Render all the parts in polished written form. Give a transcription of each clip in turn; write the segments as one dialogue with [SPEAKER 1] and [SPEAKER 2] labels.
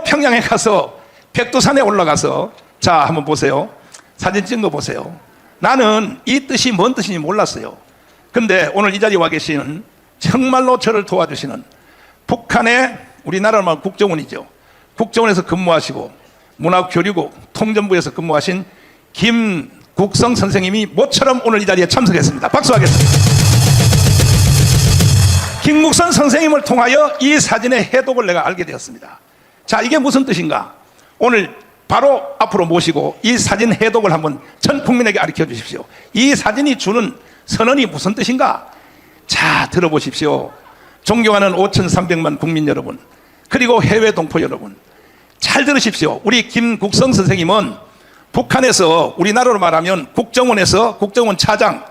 [SPEAKER 1] 평양에 가서 백두산에 올라가서 자 한번 보세요. 사진 찍은 거 보세요. 나는 이 뜻이 뭔 뜻인지 몰랐어요. 근데 오늘 이 자리에 와 계시는 정말로 저를 도와주시는 북한의 우리나라 말 국정원이죠. 국정원에서 근무하시고 문화교류국 통전부에서 근무하신 김국성 선생님이 모처럼 오늘 이 자리에 참석했습니다. 박수하겠습니다. 김국성 선생님을 통하여 이 사진의 해독을 내가 알게 되었습니다. 자, 이게 무슨 뜻인가? 오늘 바로 앞으로 모시고 이 사진 해독을 한번 전 국민에게 가르쳐 주십시오. 이 사진이 주는 선언이 무슨 뜻인가? 자, 들어보십시오. 존경하는 5,300만 국민 여러분, 그리고 해외 동포 여러분, 잘 들으십시오. 우리 김국성 선생님은 북한에서 우리나라로 말하면 국정원에서 국정원 차장,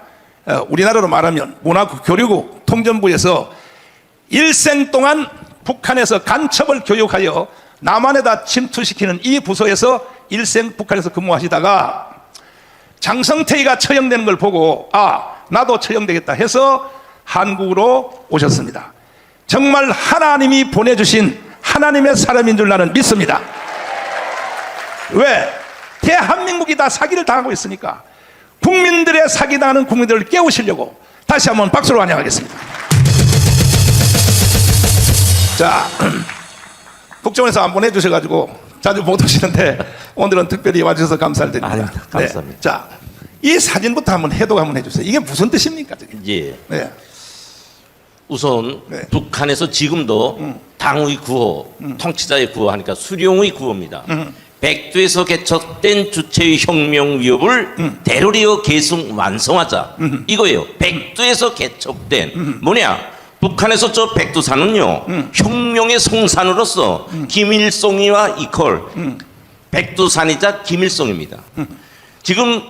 [SPEAKER 1] 우리나라로 말하면 문화교류국 통전부에서 일생 동안 북한에서 간첩을 교육하여 남한에다 침투시키는 이 부서에서 일생 북한에서 근무하시다가 장성태이가 처형되는 걸 보고 나도 처형되겠다 해서 한국으로 오셨습니다. 정말 하나님이 보내주신 하나님의 사람인 줄 나는 믿습니다. 왜? 대한민국이 다 사기를 당하고 있으니까 국민들의 사기당하는 국민들을 깨우시려고 다시 한번 박수로 환영하겠습니다. 자, 국정원에서 안 보내주셔가지고 자주 못 오시는데 오늘은 특별히 와주셔서 감사를 드립니다.
[SPEAKER 2] 아닙니다. 감사합니다.
[SPEAKER 1] 네. 자, 이 사진부터 한번 해독 한번 해주세요. 이게 무슨 뜻입니까? 저게?
[SPEAKER 2] 예.
[SPEAKER 1] 네.
[SPEAKER 2] 우선
[SPEAKER 1] 네.
[SPEAKER 2] 북한에서 지금도 당의 구호, 통치자의 구호 하니까 수령의 구호입니다. 백두에서 개척된 주체의 혁명 위협을 대로리어 계승 완성하자. 이거예요. 백두에서 개척된 뭐냐? 북한에서 저 백두산은요 혁명의 성산으로서 김일성이와 이퀄 백두산이자 김일성입니다. 지금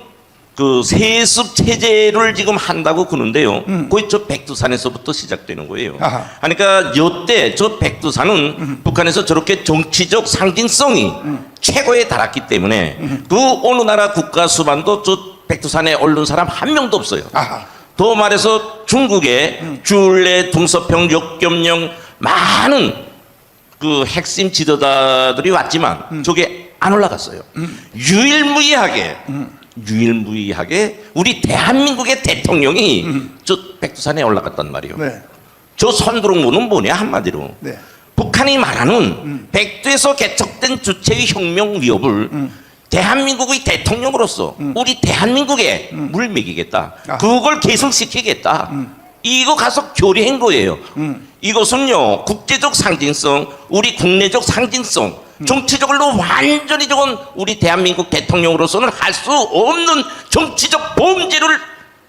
[SPEAKER 2] 그 세습 체제를 지금 한다고 그러는데요. 거의 저 백두산에서부터 시작되는 거예요.
[SPEAKER 1] 아하.
[SPEAKER 2] 그러니까 요때 저 백두산은 북한에서 저렇게 정치적 상징성이 최고에 달했기 때문에 그 어느 나라 국가 수반도 저 백두산에 오른 사람 한 명도 없어요.
[SPEAKER 1] 아하.
[SPEAKER 2] 더 말해서 중국의 주울레, 등서평, 역겸령 많은 그 핵심 지도자들이 왔지만 저게 안 올라갔어요. 유일무이하게 우리 대한민국의 대통령이 저 백두산에 올라갔단 말이에요.
[SPEAKER 1] 네.
[SPEAKER 2] 저 선두렁무는 뭐냐 한마디로
[SPEAKER 1] 네.
[SPEAKER 2] 북한이 말하는 백두에서 개척된 주체의 혁명 위협을 대한민국의 대통령으로서 우리 대한민국에 물먹이겠다. 그걸 계승시키겠다. 이거 가서 교리한 거예요. 이것은요 국제적 상징성, 우리 국내적 상징성, 정치적으로 완전히 저건 우리 대한민국 대통령으로서는 할 수 없는 정치적 범죄를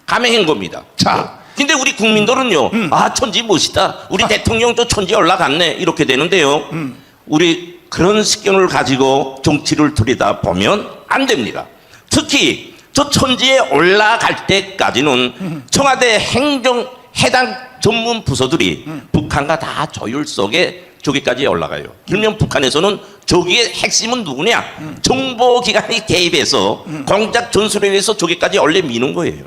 [SPEAKER 2] 감행한 겁니다.
[SPEAKER 1] 자,
[SPEAKER 2] 근데 우리 국민들은요 천지 멋있다, 우리 대통령 저 천지에 올라갔네 이렇게 되는데요. 우리 그런 식견을 가지고 정치를 들여다보면 안 됩니다. 특히 저 천지에 올라갈 때까지는 청와대 행정 해당 전문 부서들이 북한과 다 조율 속에 저기까지 올라가요. 그러면 북한에서는 저기의 핵심은 누구냐? 정보기관이 개입해서 공작 전술에 의해서 저기까지 원래 미는 거예요.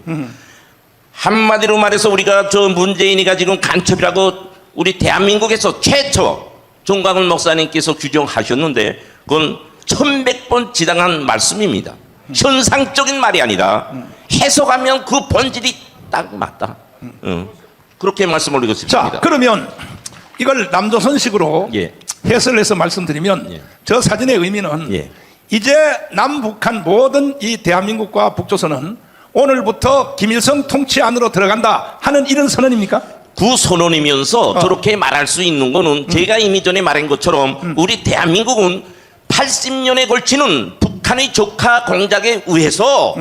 [SPEAKER 2] 한마디로 말해서 우리가 저 문재인이가 지금 간첩이라고 우리 대한민국에서 최초 정광훈 목사님께서 규정하셨는데 그건 1100번 지당한 말씀입니다. 현상적인 말이 아니라 해석하면 그 본질이 딱 맞다. 그렇게 말씀을 드리고 싶습니다.
[SPEAKER 1] 자, 그러면 이걸 남조선식으로
[SPEAKER 2] 예.
[SPEAKER 1] 해설을 해서 말씀드리면
[SPEAKER 2] 예.
[SPEAKER 1] 저 사진의 의미는
[SPEAKER 2] 예.
[SPEAKER 1] 이제 남북한 모든 이 대한민국과 북조선은 오늘부터 김일성 통치 안으로 들어간다 하는 이런 선언입니까?
[SPEAKER 2] 그 선언이면서 저렇게 말할 수 있는 거는 제가 이미 전에 말한 것처럼 우리 대한민국은 80년에 걸치는 북한의 적화 공작에 의해서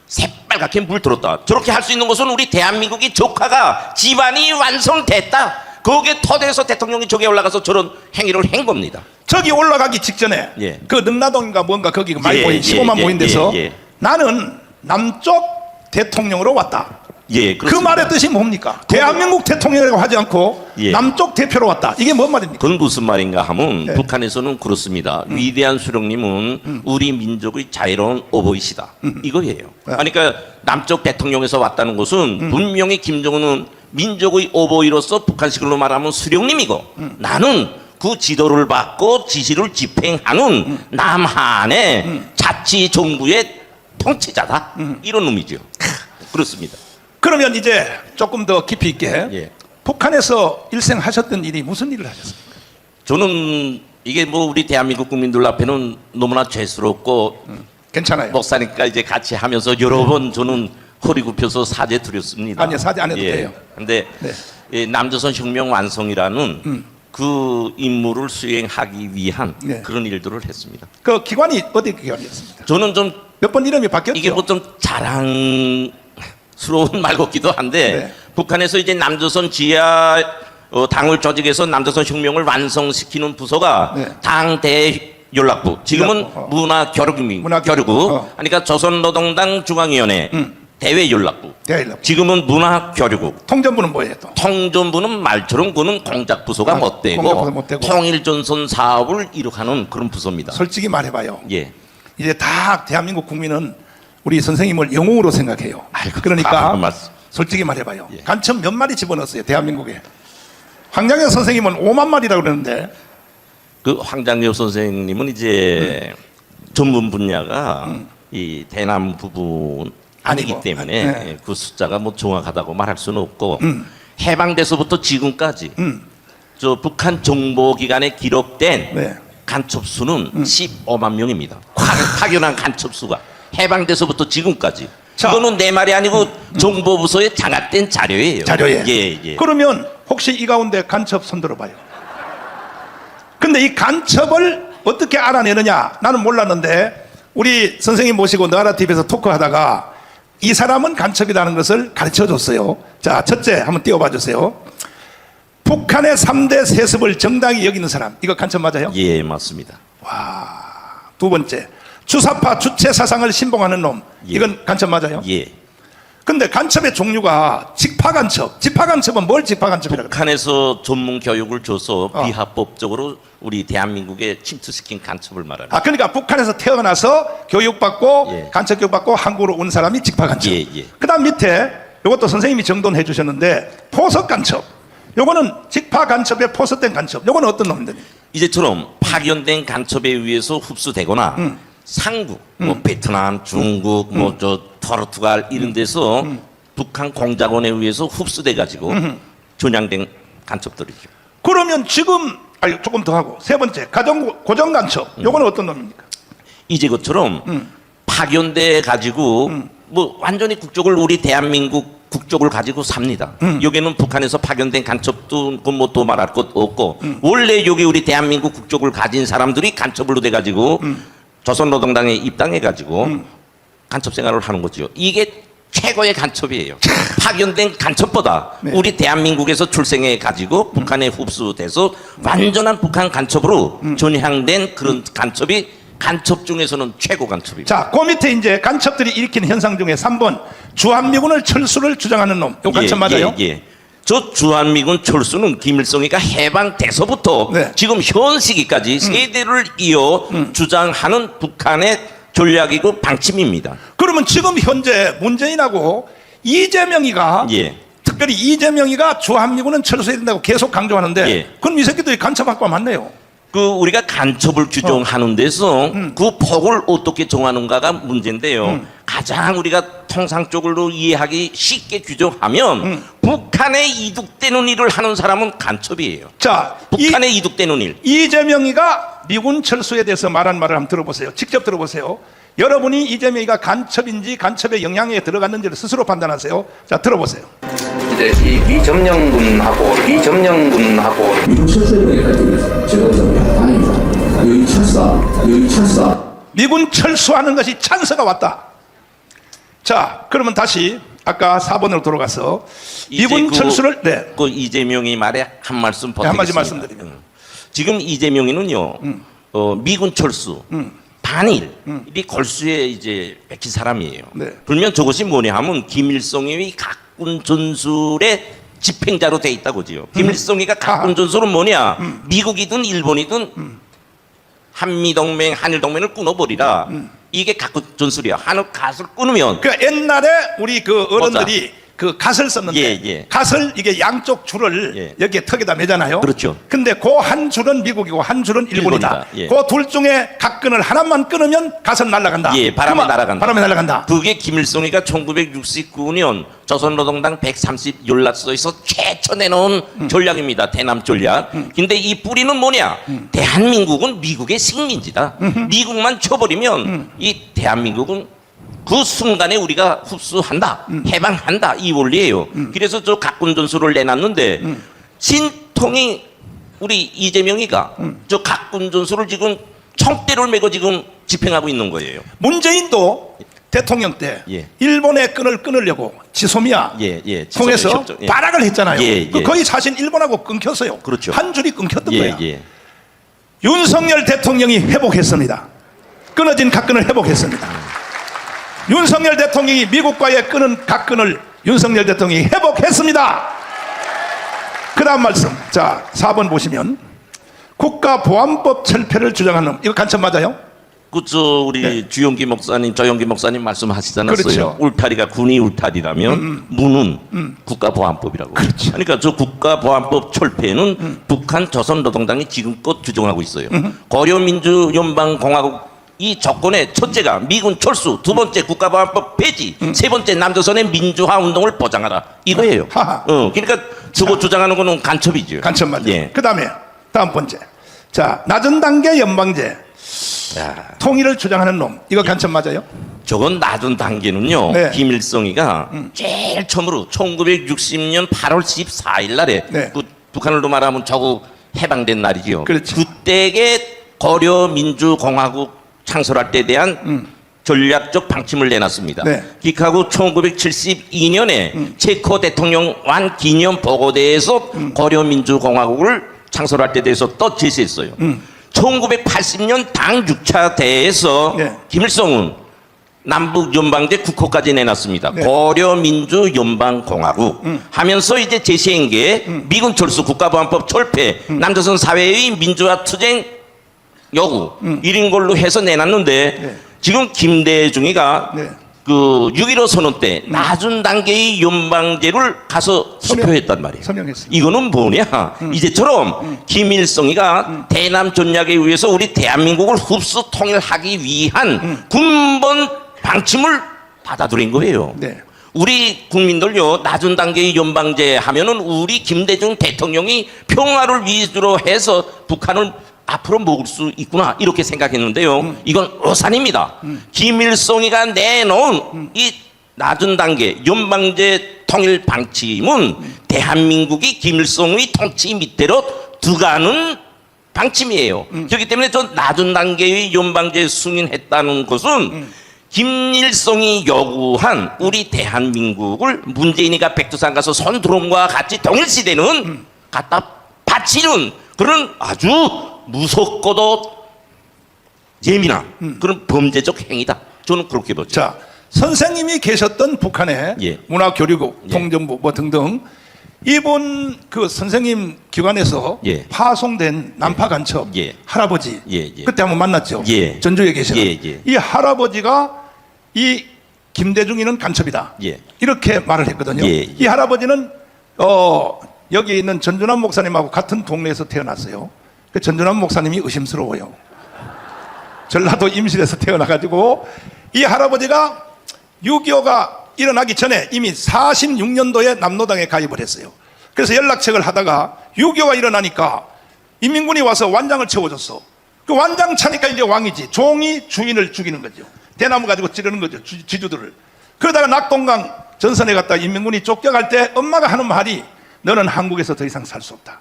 [SPEAKER 2] 새빨갛게 물들었다. 저렇게 할 수 있는 것은 우리 대한민국이 적화가 기반이 완성됐다. 거기에 토대에서 대통령이 저기에 올라가서 저런 행위를 한 겁니다.
[SPEAKER 1] 저기 올라가기 직전에
[SPEAKER 2] 예.
[SPEAKER 1] 그 능라동인가 뭔가 거기 많이
[SPEAKER 2] 예,
[SPEAKER 1] 모인
[SPEAKER 2] 예,
[SPEAKER 1] 15만
[SPEAKER 2] 예,
[SPEAKER 1] 모인 데서
[SPEAKER 2] 예, 예.
[SPEAKER 1] 나는 남쪽 대통령으로 왔다.
[SPEAKER 2] 예,
[SPEAKER 1] 그 말의 뜻이 뭡니까? 대한민국 대통령이라고 하지 않고
[SPEAKER 2] 예.
[SPEAKER 1] 남쪽 대표로 왔다. 이게 뭔 말입니까?
[SPEAKER 2] 그건 무슨 말인가 하면
[SPEAKER 1] 네.
[SPEAKER 2] 북한에서는 그렇습니다. 위대한 수령님은 우리 민족의 자유로운 오보이시다. 이거예요. 그러니까 남쪽 대통령에서 왔다는 것은 분명히 김정은은 민족의 오보이로서 북한식으로 말하면 수령님이고 나는 그 지도를 받고 지시를 집행하는 남한의 자치 정부의 통치자다. 이런 의미죠. 그렇습니다.
[SPEAKER 1] 그러면 이제 조금 더 깊이 있게
[SPEAKER 2] 예.
[SPEAKER 1] 북한에서 일생하셨던 일이 무슨 일을 하셨습니까?
[SPEAKER 2] 저는 이게 뭐 우리 대한민국 국민들 앞에는 너무나 죄스럽고
[SPEAKER 1] 괜찮아요.
[SPEAKER 2] 목사니까 이제 같이 하면서 여러 번 저는 허리 굽혀서 사죄 드렸습니다.
[SPEAKER 1] 아니요, 사죄 안 해도 돼요.
[SPEAKER 2] 근데
[SPEAKER 1] 네.
[SPEAKER 2] 이 남조선 혁명 완성이라는 그 임무를 수행하기 위한
[SPEAKER 1] 네.
[SPEAKER 2] 그런 일들을 했습니다.
[SPEAKER 1] 그 기관이 어디 기관이었습니까?
[SPEAKER 2] 저는 좀
[SPEAKER 1] 몇 번 이름이 바뀌었죠?
[SPEAKER 2] 이게 뭐 좀 자랑스러운 말 같기도 한데
[SPEAKER 1] 네.
[SPEAKER 2] 북한에서 이제 남조선 지하 당을 조직해서 남조선 혁명을 완성시키는 부서가
[SPEAKER 1] 네.
[SPEAKER 2] 당 대연락부 지금은
[SPEAKER 1] 연락부,
[SPEAKER 2] 문화교류부
[SPEAKER 1] 문화교류부.
[SPEAKER 2] 그러니까 조선노동당 중앙위원회 대외연락부
[SPEAKER 1] 대연락부.
[SPEAKER 2] 지금은 문화교류국
[SPEAKER 1] 통전부는 뭐예요 또?
[SPEAKER 2] 통전부는 말처럼 그는 공작부서가
[SPEAKER 1] 아,
[SPEAKER 2] 못되고
[SPEAKER 1] 공작부서 못되고.
[SPEAKER 2] 통일전선 사업을 이룩하는 그런 부서입니다.
[SPEAKER 1] 솔직히 말해봐요.
[SPEAKER 2] 예.
[SPEAKER 1] 이제 다 대한민국 국민은 우리 선생님을 영웅으로 생각해요.
[SPEAKER 2] 아이고,
[SPEAKER 1] 그러니까
[SPEAKER 2] 맞습니다.
[SPEAKER 1] 솔직히 말해봐요.
[SPEAKER 2] 예.
[SPEAKER 1] 간첩 몇 마리 집어넣었어요 대한민국에. 황장현 선생님은 5만 마리라고 그러는데
[SPEAKER 2] 그 황장엽 선생님은 이제 전문 분야가 이 대남 부분 아니기
[SPEAKER 1] 아니고.
[SPEAKER 2] 때문에
[SPEAKER 1] 네.
[SPEAKER 2] 그 숫자가 뭐 정확하다고 말할 수는 없고 해방돼서부터 지금까지 저 북한 정보기관에 기록된
[SPEAKER 1] 네.
[SPEAKER 2] 간첩 수는 15만 명입니다. 파견한 간첩 수가 해방돼서부터 지금까지.
[SPEAKER 1] 자.
[SPEAKER 2] 이거는 내 말이 아니고 정보부서에 장악된 자료예요.
[SPEAKER 1] 자료에.
[SPEAKER 2] 예, 예.
[SPEAKER 1] 그러면 혹시 이 가운데 간첩 손 들어봐요. 근데 이 간첩을 어떻게 알아내느냐 나는 몰랐는데 우리 선생님 모시고 너하라 TV에서 토크하다가 이 사람은 간첩이라는 것을 가르쳐 줬어요. 자, 첫째 한번 띄워봐 주세요. 북한의 3대 세습을 정당히 여기는 사람, 이거 간첩 맞아요?
[SPEAKER 2] 예, 맞습니다.
[SPEAKER 1] 두 번째, 주사파 주체 사상을 신봉하는 놈,
[SPEAKER 2] 예.
[SPEAKER 1] 이건 간첩 맞아요?
[SPEAKER 2] 예.
[SPEAKER 1] 근데 간첩의 종류가 직파 간첩, 직파 간첩은 뭘 직파 간첩이라고 그래요?
[SPEAKER 2] 북한에서 전문 교육을 줘서
[SPEAKER 1] 어.
[SPEAKER 2] 비합법적으로 우리 대한민국에 침투시킨 간첩을 말합니다.
[SPEAKER 1] 아, 그러니까 북한에서 태어나서 교육받고
[SPEAKER 2] 예.
[SPEAKER 1] 간첩 교육받고 한국으로 온 사람이 직파 간첩.
[SPEAKER 2] 예, 예.
[SPEAKER 1] 그다음 밑에 이것도 선생님이 정돈해 주셨는데 포석 간첩. 요거는 직파 간첩에 포섭된 간첩. 요거는 어떤 놈들이?
[SPEAKER 2] 이제처럼 파견된 간첩에 의해서 흡수되거나 상국, 뭐 베트남, 중국, 뭐 저 포르투갈 이런 데서 북한 공작원에 의해서 흡수돼 가지고 전향된 간첩들이죠.
[SPEAKER 1] 그러면 지금 조금 더 하고 세 번째 고정 간첩. 요거는 어떤 놈입니까?
[SPEAKER 2] 이제 그처럼 파견돼 가지고 뭐 완전히 국적을 우리 대한민국 국적을 가지고 삽니다. 여기는 북한에서 파견된 간첩도 뭐 또 말할 것 없고 원래 여기 우리 대한민국 국적을 가진 사람들이 간첩으로 돼 가지고 조선노동당에 입당해 가지고 간첩 생활을 하는 거죠. 이게 최고의 간첩이에요. 파견된 간첩보다
[SPEAKER 1] 네.
[SPEAKER 2] 우리 대한민국에서 출생해 가지고 북한에 흡수돼서 완전한 북한 간첩으로 전향된 그런 간첩이 간첩 중에서는 최고 간첩입니다.
[SPEAKER 1] 자, 그 밑에 이제 간첩들이 일으킨 현상 중에 3번 주한미군을 철수를 주장하는 놈. 요 간첩 맞아요?
[SPEAKER 2] 예. 저 주한미군 철수는 김일성이가 해방돼서부터
[SPEAKER 1] 네.
[SPEAKER 2] 지금 현 시기까지 세대를 이어 주장하는 북한의 전략이고 방침입니다.
[SPEAKER 1] 그러면 지금 현재 문재인하고 이재명이가
[SPEAKER 2] 예.
[SPEAKER 1] 특별히 이재명이가 주한미군은 철수해야 된다고 계속 강조하는데
[SPEAKER 2] 예.
[SPEAKER 1] 그럼 이 새끼들이 간첩학과 맞네요.
[SPEAKER 2] 그 우리가 간첩을 규정하는 데서 그 폭을 어떻게 정하는가가 문제인데요. 가장 우리가 통상적으로 이해하기 쉽게 규정하면 북한에 이득되는 일을 하는 사람은 간첩이에요.
[SPEAKER 1] 자,
[SPEAKER 2] 북한에 이득되는 일.
[SPEAKER 1] 이재명이가 미군 철수에 대해서 말한 말을 한번 들어보세요. 직접 들어보세요. 여러분이 이재명이가 간첩인지 간첩의 영향에 들어갔는지를 스스로 판단하세요. 자, 들어보세요.
[SPEAKER 3] 이제 이 이점령군하고
[SPEAKER 4] 미국 철수해버리니까 제가 그러면 아닙니다. 여기 철사.
[SPEAKER 1] 미군 철수하는 것이 찬스가 왔다. 자, 그러면 다시 아까 4번으로 돌아가서 미군 철수를
[SPEAKER 2] 그 이재명이 말에 한 말씀
[SPEAKER 1] 네, 한 마디
[SPEAKER 2] 보태겠습니다.
[SPEAKER 1] 말씀드리면.
[SPEAKER 2] 지금 이재명이는요. 미군 철수 반일 이 골수에 이제 백힌 사람이에요.
[SPEAKER 1] 네.
[SPEAKER 2] 그러면 저것이 뭐냐 하면 김일성의 각군 전술의 집행자로 돼 있다고지요. 김일성이가 각군 전술은 뭐냐? 미국이든 일본이든 한미동맹, 한일동맹을 끊어버리라. 이게 각군 전술이야. 한일 갓을 끊으면
[SPEAKER 1] 그 옛날에 우리 그 어른들이 그 갓을 썼는데
[SPEAKER 2] 예, 예.
[SPEAKER 1] 갓을 이게 양쪽 줄을
[SPEAKER 2] 예.
[SPEAKER 1] 여기에 턱에다 매잖아요.
[SPEAKER 2] 그렇죠.
[SPEAKER 1] 근데 그 한 줄은 미국이고 한 줄은 일본이다.
[SPEAKER 2] 일본이다. 예.
[SPEAKER 1] 그 둘 중에 각 끈을 하나만 끊으면 갓은 날아간다.
[SPEAKER 2] 예, 바람에 날아간다.
[SPEAKER 1] 바람에 날아간다.
[SPEAKER 2] 그게 김일성이가 1969년 조선노동당 130 연락서에서 최초 내놓은 전략입니다. 대남 전략. 근데 이 뿌리는 뭐냐? 대한민국은 미국의 식민지다. 미국만 쳐버리면 이 대한민국은 그 순간에 우리가 흡수한다, 해방한다 이 원리예요. 그래서 저 각군 전술을 내놨는데 신통이 우리 이재명이가 저 각군 전술을 지금 청대를 메고 지금 집행하고 있는 거예요.
[SPEAKER 1] 문재인도 대통령 때
[SPEAKER 2] 예.
[SPEAKER 1] 일본의 끈을 끊으려고 지소미아
[SPEAKER 2] 예.
[SPEAKER 1] 통해서
[SPEAKER 2] 협정, 예.
[SPEAKER 1] 발악을 했잖아요.
[SPEAKER 2] 예,
[SPEAKER 1] 그
[SPEAKER 2] 예.
[SPEAKER 1] 거의 사실 일본하고 끊겼어요.
[SPEAKER 2] 그렇죠.
[SPEAKER 1] 한 줄이 끊겼던 거야.
[SPEAKER 2] 예.
[SPEAKER 1] 윤석열 대통령이 회복했습니다. 끊어진 각근을 회복했습니다. 윤석열 대통령이 미국과의 끊은 각근을 윤석열 대통령이 회복했습니다. 그 다음 말씀. 자, 4번 보시면 국가보안법 철폐를 주장하는 놈. 이거 간첩 맞아요?
[SPEAKER 2] 그저 우리
[SPEAKER 1] 네.
[SPEAKER 2] 주영기 목사님, 저영기 목사님 말씀하시지 않았어요?
[SPEAKER 1] 그렇죠.
[SPEAKER 2] 울타리가 군이 울타리라면 문은 국가보안법이라고.
[SPEAKER 1] 그렇죠.
[SPEAKER 2] 그러니까 저 국가보안법 철폐는 북한 조선노동당이 지금껏 주장하고 있어요. 고려민주연방공화국 이 조건의 첫째가 미군 철수, 두 번째 국가보안법 폐지, 세 번째 남조선의 민주화 운동을 보장하라 이거예요.
[SPEAKER 1] 하하.
[SPEAKER 2] 그러니까 저거 주장하는 거는 간첩이죠.
[SPEAKER 1] 간첩 맞아요.
[SPEAKER 2] 예.
[SPEAKER 1] 그 다음에 다음 번째. 자, 낮은 단계 연방제
[SPEAKER 2] 야,
[SPEAKER 1] 통일을 주장하는 놈. 이거 간첩 맞아요?
[SPEAKER 2] 저건 낮은 단계는요.
[SPEAKER 1] 네.
[SPEAKER 2] 김일성이가 제일 처음으로 1960년 8월 14일 날에
[SPEAKER 1] 네.
[SPEAKER 2] 그 북한으로 말하면 저거 해방된 날이죠.
[SPEAKER 1] 그렇죠.
[SPEAKER 2] 그때의 고려민주공화국 창설할 때에 대한 전략적 방침을 내놨습니다.
[SPEAKER 1] 네.
[SPEAKER 2] 기하고 1972년에 체코 대통령 완 기념 보고대에서 고려민주공화국을 창설할 때에 대해서 또 제시했어요. 1980년 당 6차 대회에서
[SPEAKER 1] 네.
[SPEAKER 2] 김일성은 남북연방제 국호까지 내놨습니다.
[SPEAKER 1] 네.
[SPEAKER 2] 고려민주연방공화국 하면서 이제 제시한 게 미군 철수, 국가보안법 철폐, 남조선 사회의 민주화 투쟁 요구 이런 걸로 해서 내놨는데
[SPEAKER 1] 네.
[SPEAKER 2] 지금 김대중이가
[SPEAKER 1] 네.
[SPEAKER 2] 그 6.15 선언 때 낮은 단계의 연방제를 가서 수표했단 말이에요.
[SPEAKER 1] 서명했습니다.
[SPEAKER 2] 이거는 뭐냐? 이제처럼 김일성이가 대남 전략에 의해서 우리 대한민국을 흡수 통일하기 위한 군번 방침을 받아들인 거예요.
[SPEAKER 1] 네.
[SPEAKER 2] 우리 국민들요 낮은 단계의 연방제 하면은 우리 김대중 대통령이 평화를 위주로 해서 북한을 앞으로 먹을 수 있구나 이렇게 생각했는데요. 이건 오산입니다. 김일성이가 내놓은 이 낮은 단계 연방제 통일 방침은 대한민국이 김일성의 통치 밑대로 들어가는 방침이에요. 그렇기 때문에 저 낮은 단계의 연방제 승인했다는 것은 김일성이 요구한 우리 대한민국을 문재인이가 백두산 가서 손드론과 같이 통일시대는 갖다 바치는 그런 아주 무섭고도 예민한 그런 범죄적 행위다. 저는 그렇게 보죠.
[SPEAKER 1] 자, 선생님이 계셨던 북한의
[SPEAKER 2] 예.
[SPEAKER 1] 문화교류국,
[SPEAKER 2] 예.
[SPEAKER 1] 통전부 뭐 등등 이분 그 선생님 기관에서
[SPEAKER 2] 예.
[SPEAKER 1] 파송된 난파 간첩
[SPEAKER 2] 예.
[SPEAKER 1] 할아버지
[SPEAKER 2] 예, 예.
[SPEAKER 1] 그때 한번 만났죠.
[SPEAKER 2] 예.
[SPEAKER 1] 전주에 계시는
[SPEAKER 2] 예, 예.
[SPEAKER 1] 이 할아버지가 이 김대중이는 간첩이다.
[SPEAKER 2] 예.
[SPEAKER 1] 이렇게 말을 했거든요.
[SPEAKER 2] 예, 예.
[SPEAKER 1] 이 할아버지는 여기 있는 전준환 목사님하고 같은 동네에서 태어났어요. 그 전준환 목사님이 의심스러워요. 전라도 임실에서 태어나가지고 이 할아버지가 6.25가 일어나기 전에 이미 46년도에 남노당에 가입을 했어요. 그래서 연락책을 하다가 6.25가 일어나니까 인민군이 와서 완장을 채워줬어. 그 완장 차니까 이제 왕이지. 종이 주인을 죽이는 거죠. 대나무 가지고 찌르는 거죠. 지주들을. 그러다가 낙동강 전선에 갔다 인민군이 쫓겨갈 때 엄마가 하는 말이 너는 한국에서 더 이상 살 수 없다.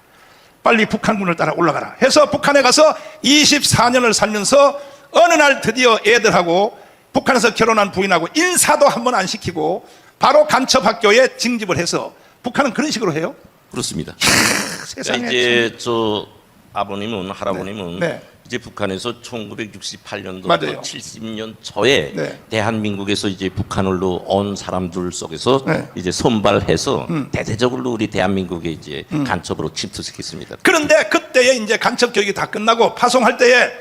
[SPEAKER 1] 빨리 북한군을 따라 올라가라 해서 북한에 가서 24년을 살면서 어느 날 드디어 애들하고 북한에서 결혼한 부인하고 인사도 한 번 안 시키고 바로 간첩학교에 징집을 해서 북한은 그런 식으로 해요.
[SPEAKER 2] 그렇습니다.
[SPEAKER 1] 세상에.
[SPEAKER 2] 그러니까 이제 저 아버님은 할아버님은
[SPEAKER 1] 네.
[SPEAKER 2] 이제 북한에서 1968년도
[SPEAKER 1] 맞아요.
[SPEAKER 2] 70년 초에
[SPEAKER 1] 네.
[SPEAKER 2] 대한민국에서 이제 북한으로 온 사람들 속에서
[SPEAKER 1] 네.
[SPEAKER 2] 이제 선발해서 대대적으로 우리 대한민국에 이제 간첩으로 침투시켰습니다.
[SPEAKER 1] 그런데 그때에 이제 간첩 교육이 다 끝나고 파송할 때에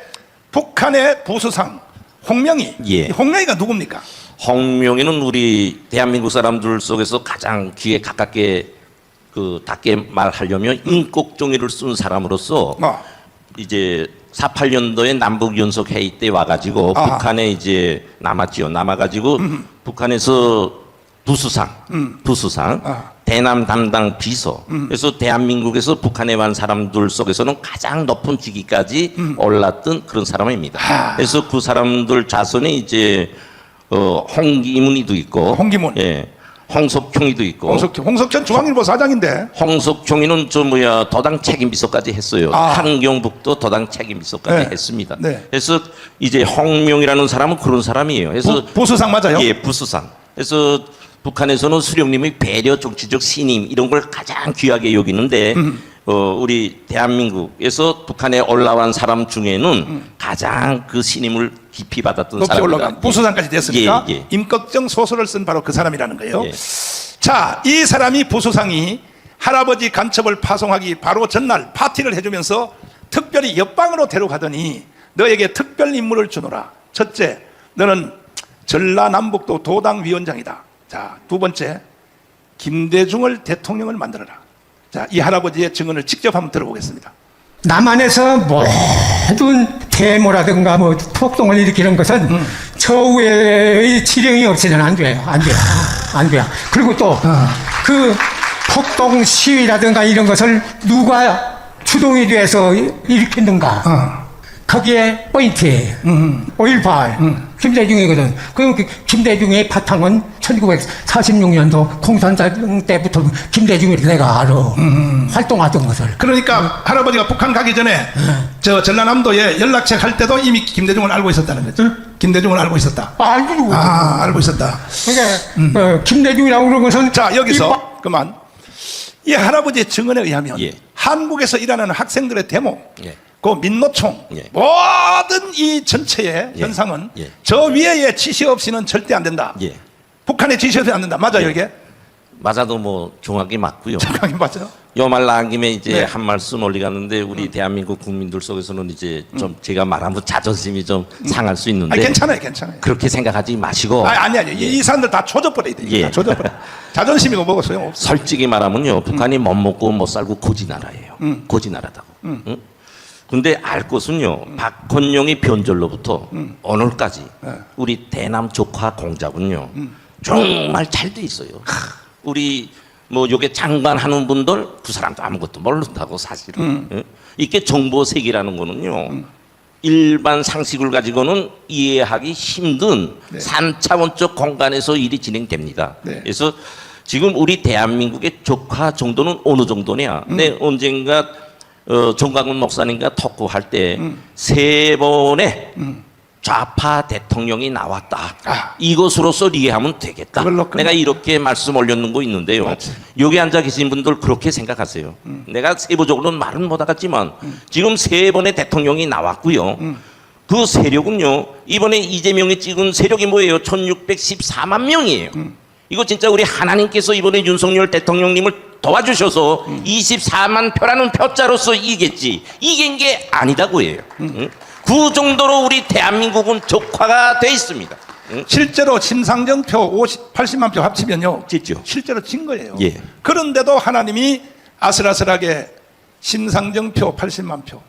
[SPEAKER 1] 북한의 보수상 홍명희.
[SPEAKER 2] 예.
[SPEAKER 1] 홍명희가 누굽니까?
[SPEAKER 2] 홍명희는 우리 대한민국 사람들 속에서 가장 귀에 가깝게 닿게 말하려면 인곡종이를 쓴 사람으로서 이제 48년도에 남북 연석 회의 때 와가지고 북한에 이제 남아가지고 북한에서 부수상 대남 담당 비서 그래서 대한민국에서 북한에 간 사람들 속에서는 가장 높은 직위까지 올랐던 그런 사람입니다. 그래서 그 사람들 자손이 이제 홍기문이도 있고
[SPEAKER 1] 홍기문.
[SPEAKER 2] 예. 홍석형이도 있고
[SPEAKER 1] 홍석천 중앙일보 사장인데
[SPEAKER 2] 홍석형이는 도당 책임비서까지 했어요. 한경북도 도당 책임비서까지
[SPEAKER 1] 네.
[SPEAKER 2] 했습니다.
[SPEAKER 1] 네.
[SPEAKER 2] 그래서 이제 홍명이라는 사람은 그런 사람이에요. 그래서
[SPEAKER 1] 보수상 맞아요?
[SPEAKER 2] 예, 부수상. 그래서 북한에서는 수령님의 배려 정치적 신임 이런 걸 가장 귀하게 여기는데 우리 대한민국에서 북한에 올라온 사람 중에는 가장 그 신임을 깊이 받았던
[SPEAKER 1] 높이
[SPEAKER 2] 사람입니다.
[SPEAKER 1] 올라간 부수상까지 됐으니까
[SPEAKER 2] 예, 예.
[SPEAKER 1] 임꺽정 소설을 쓴 바로 그 사람이라는 거예요.
[SPEAKER 2] 예.
[SPEAKER 1] 자, 이 사람이 부수상이 할아버지 간첩을 파송하기 바로 전날 파티를 해주면서 특별히 옆방으로 데려가더니 너에게 특별 임무를 주노라. 첫째, 너는 전라남북도 도당위원장이다. 자, 두 번째, 김대중을 대통령을 만들어라. 자, 이 할아버지의 증언을 직접 한번 들어보겠습니다.
[SPEAKER 5] 남한에서 모든 데모라든가 뭐 폭동을 일으키는 것은 처우의 지령이 없으면 안 돼요. 안 돼요. 그리고 또 그 폭동 시위라든가 이런 것을 누가 주동이 돼서 일으켰는가. 거기에 포인트예요. 5.18 김대중이거든. 그 김대중의 바탕은 1946년도 공산당 때부터 김대중을 내가 알아. 활동하던 것을.
[SPEAKER 1] 그러니까 할아버지가 북한 가기 전에 저 전라남도에 연락책 할 때도 이미 김대중을 알고 있었다는 거죠. 김대중을 알고 있었다.
[SPEAKER 5] 알고.
[SPEAKER 1] 알고 있었다.
[SPEAKER 5] 그러니까 김대중이라고 그런 것은
[SPEAKER 1] 자, 여기서 그만. 이 할아버지의 증언에 의하면
[SPEAKER 2] 예.
[SPEAKER 1] 한국에서 일하는 학생들의 데모,
[SPEAKER 2] 예.
[SPEAKER 1] 그 민노총,
[SPEAKER 2] 예.
[SPEAKER 1] 모든 이 전체의
[SPEAKER 2] 예.
[SPEAKER 1] 현상은
[SPEAKER 2] 예.
[SPEAKER 1] 저 위에의 지시 없이는 절대 안 된다.
[SPEAKER 2] 예.
[SPEAKER 1] 북한의 지시 없이 안 된다. 맞아요, 이게?
[SPEAKER 2] 맞아도 뭐 정확히 맞고요.
[SPEAKER 1] 정확히 맞아요.
[SPEAKER 2] 요 말 나온 김에 이제
[SPEAKER 1] 네.
[SPEAKER 2] 한 말씀 올리갔는데 우리 대한민국 국민들 속에서는 이제 좀 제가 말하면 자존심이 좀 상할 수 있는데
[SPEAKER 1] 괜찮아요, 괜찮아요.
[SPEAKER 2] 그렇게 생각하지 마시고
[SPEAKER 1] 아니. 이 사람들 다 조져버려야 돼.
[SPEAKER 2] 예.
[SPEAKER 1] 조져버려. 자존심이고 뭐고 소용없어.
[SPEAKER 2] 솔직히 말하면요 북한이 못 먹고 못 살고 고지 나라예요. 고지 나라다고. 응? 근데 알 것은요 박헌용의 변절로부터 오늘까지 우리 대남 조카 공작은요 정말 잘 돼 있어요. 우리 뭐 요게 장관하는 분들 그 사람도 아무것도 모른다고 사실은. 예? 이게 정보 세계라는 거는요 일반 상식을 가지고는 이해하기 힘든
[SPEAKER 1] 네.
[SPEAKER 2] 3차원적 공간에서 일이 진행됩니다.
[SPEAKER 1] 네.
[SPEAKER 2] 그래서 지금 우리 대한민국의 조카 정도는 어느 정도냐? 네, 언젠가 정광훈 목사님과 토크할 때 세 번의 좌파 대통령이 나왔다. 이것으로서 이해하면 되겠다.
[SPEAKER 1] 그걸로 끝나.
[SPEAKER 2] 내가 이렇게 말씀 올렸는 거 있는데요.
[SPEAKER 1] 맞지.
[SPEAKER 2] 여기 앉아 계신 분들 그렇게 생각하세요. 내가 세부적으로는 말은 못하겠지만 지금 세 번의 대통령이 나왔고요. 그 세력은요. 이번에 이재명이 찍은 세력이 뭐예요? 1614만 명이에요. 이거 진짜 우리 하나님께서 이번에 윤석열 대통령님을 도와주셔서 24만 표라는 표자로서 이기겠지. 이긴 게 아니다고 해요. 그 정도로 우리 대한민국은 적화가 돼 있습니다.
[SPEAKER 1] 실제로 심상정표 80만 표 합치면요.
[SPEAKER 2] 졌죠.
[SPEAKER 1] 실제로 진 거예요.
[SPEAKER 2] 예.
[SPEAKER 1] 그런데도 하나님이 아슬아슬하게 심상정표 80만 표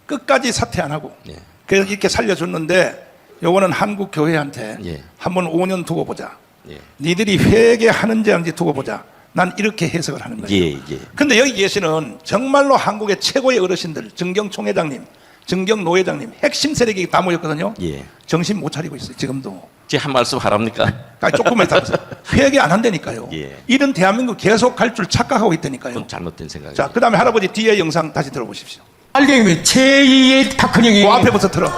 [SPEAKER 1] 끝까지 사퇴 안 하고
[SPEAKER 2] 예.
[SPEAKER 1] 그래서 이렇게 살려줬는데 요거는 한국 교회한테
[SPEAKER 2] 예.
[SPEAKER 1] 한번 5년 두고 보자.
[SPEAKER 2] 예.
[SPEAKER 1] 니들이 회개하는지 아닌지 두고 보자. 난 이렇게 해석을 하는 거예요.
[SPEAKER 2] 예, 예.
[SPEAKER 1] 근데 여기 계시는 정말로 한국의 최고의 어르신들, 정경 총회장님, 정경 노회장님, 핵심 세력이 다 모였거든요.
[SPEAKER 2] 예.
[SPEAKER 1] 정신 못 차리고 있어요, 지금도.
[SPEAKER 2] 제 한 말씀 하랍니까?
[SPEAKER 1] 조금만 있다 보세요. 회개 안 한다니까요.
[SPEAKER 2] 예.
[SPEAKER 1] 이런 대한민국 계속 갈 줄 착각하고 있다니까요.
[SPEAKER 2] 그건 잘못된 생각이에요.
[SPEAKER 1] 자, 그 다음에 할아버지 뒤에 영상 다시 들어보십시오.
[SPEAKER 5] 알게 제2의 박헌영이
[SPEAKER 1] 그 앞에부터 들어.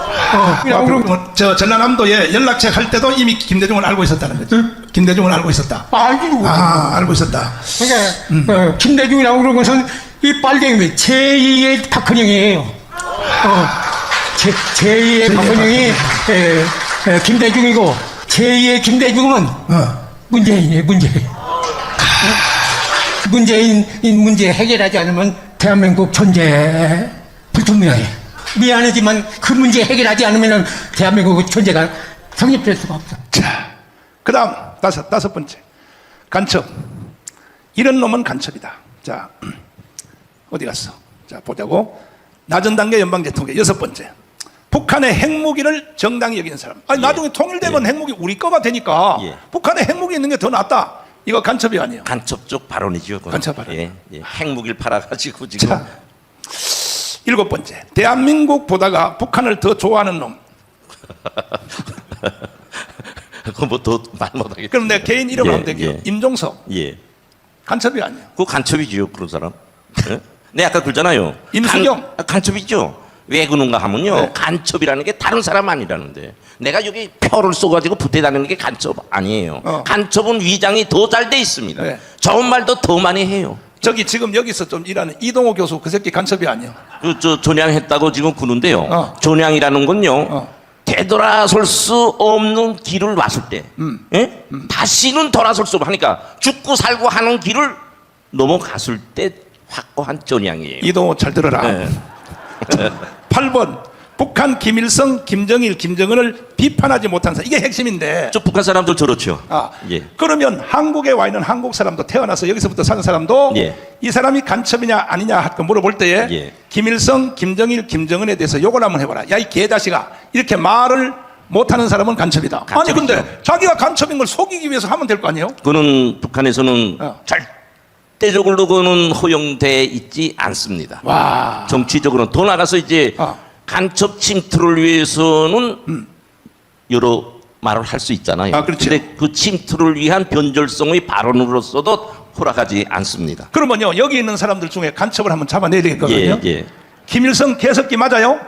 [SPEAKER 1] 저 전라남도에 연락책 할 때도 이미 김대중을 알고 있었다는 거죠. 김대중을 알고 있었다.
[SPEAKER 5] 알고.
[SPEAKER 1] 알고 있었다.
[SPEAKER 5] 그러니까 김대중이라고 그런 것은 이 빨갱이 제2의 박헌영이에요. 제2의 박헌영이 김대중이고 제2의 김대중은 문재인이에요. 문재인 문제 해결하지 않으면 대한민국 존재 불투명해. 미안하지만 그 문제 해결하지 않으면 대한민국 존재가 성립될 수가 없어.
[SPEAKER 1] 자, 그다음 다섯 번째 간첩. 이런 놈은 간첩이다. 자, 어디 갔어? 자, 보자고. 낮은 단계 연방제통계 여섯 번째. 북한의 핵무기를 정당히 여기는 사람. 아니, 나중에 통일되면 핵무기 우리 거가 되니까 북한에 핵무기 있는 게 더 낫다. 이거 간첩이 아니에요.
[SPEAKER 2] 간첩적 발언이죠. 그건.
[SPEAKER 1] 간첩 발언.
[SPEAKER 2] 예, 예. 핵무기를 팔아가지고 지금.
[SPEAKER 1] 자, 일곱 번째. 대한민국 보다가 북한을 더 좋아하는 놈.
[SPEAKER 2] 그거 뭐 더 말 못하겠죠.
[SPEAKER 1] 그럼 내가 개인 이름 하면 되게요. 임종석.
[SPEAKER 2] 예.
[SPEAKER 1] 간첩이 아니에요.
[SPEAKER 2] 그거 간첩이지요, 그런 사람. 예? 네, 아까 그러잖아요.
[SPEAKER 1] 임수경.
[SPEAKER 2] 간첩이죠. 왜 그런가 하면요.
[SPEAKER 1] 네.
[SPEAKER 2] 간첩이라는 게 다른 사람 아니라는데. 내가 여기 표를 쏘가지고 붙여 다니는 게 간첩 아니에요. 간첩은 위장이 더 잘 돼 있습니다.
[SPEAKER 1] 네.
[SPEAKER 2] 좋은 말도 더 많이 해요.
[SPEAKER 1] 저기 지금 여기서 좀 일하는 이동호 교수 그 새끼 간첩이 아니에요.
[SPEAKER 2] 저 존양했다고 지금 구는데요. 존양이라는 건요. 되돌아설 수 없는 길을 왔을 때, 예? 다시는 돌아설 수 없. 하니까 죽고 살고 하는 길을 넘어갔을 때 확고한 존양이에요.
[SPEAKER 1] 이동호 잘 들어라.
[SPEAKER 2] 네.
[SPEAKER 1] 8번 북한 김일성, 김정일, 김정은을 비판하지 못한 사람. 이게 핵심인데.
[SPEAKER 2] 저 북한 사람들 저렇죠. 예.
[SPEAKER 1] 그러면 한국에 와 있는 한국 사람도 태어나서 여기서부터 사는 사람도
[SPEAKER 2] 예.
[SPEAKER 1] 이 사람이 간첩이냐 아니냐 할거 물어볼 때에
[SPEAKER 2] 예.
[SPEAKER 1] 김일성, 김정일, 김정은에 대해서 욕을 한번 해봐라. 야, 이 개자식아. 이렇게 말을 못하는 사람은 간첩이다. 아니
[SPEAKER 2] 간첩이죠.
[SPEAKER 1] 근데 자기가 간첩인 걸 속이기 위해서 하면 될 거 아니에요?
[SPEAKER 2] 그거는 북한에서는 절대적으로 그거는 허용돼 있지 않습니다.
[SPEAKER 1] 와.
[SPEAKER 2] 정치적으로는 더 나가서 이제 간첩 침투를 위해서는 여러 말을 할 수 있잖아요.
[SPEAKER 1] 그렇죠.
[SPEAKER 2] 근데 그 침투를 위한 변절성의 발언으로서도 허락하지 않습니다.
[SPEAKER 1] 그러면요 여기 있는 사람들 중에 간첩을 한번 잡아내야 되겠거든요.
[SPEAKER 2] 예.
[SPEAKER 1] 김일성 개새끼 맞아요?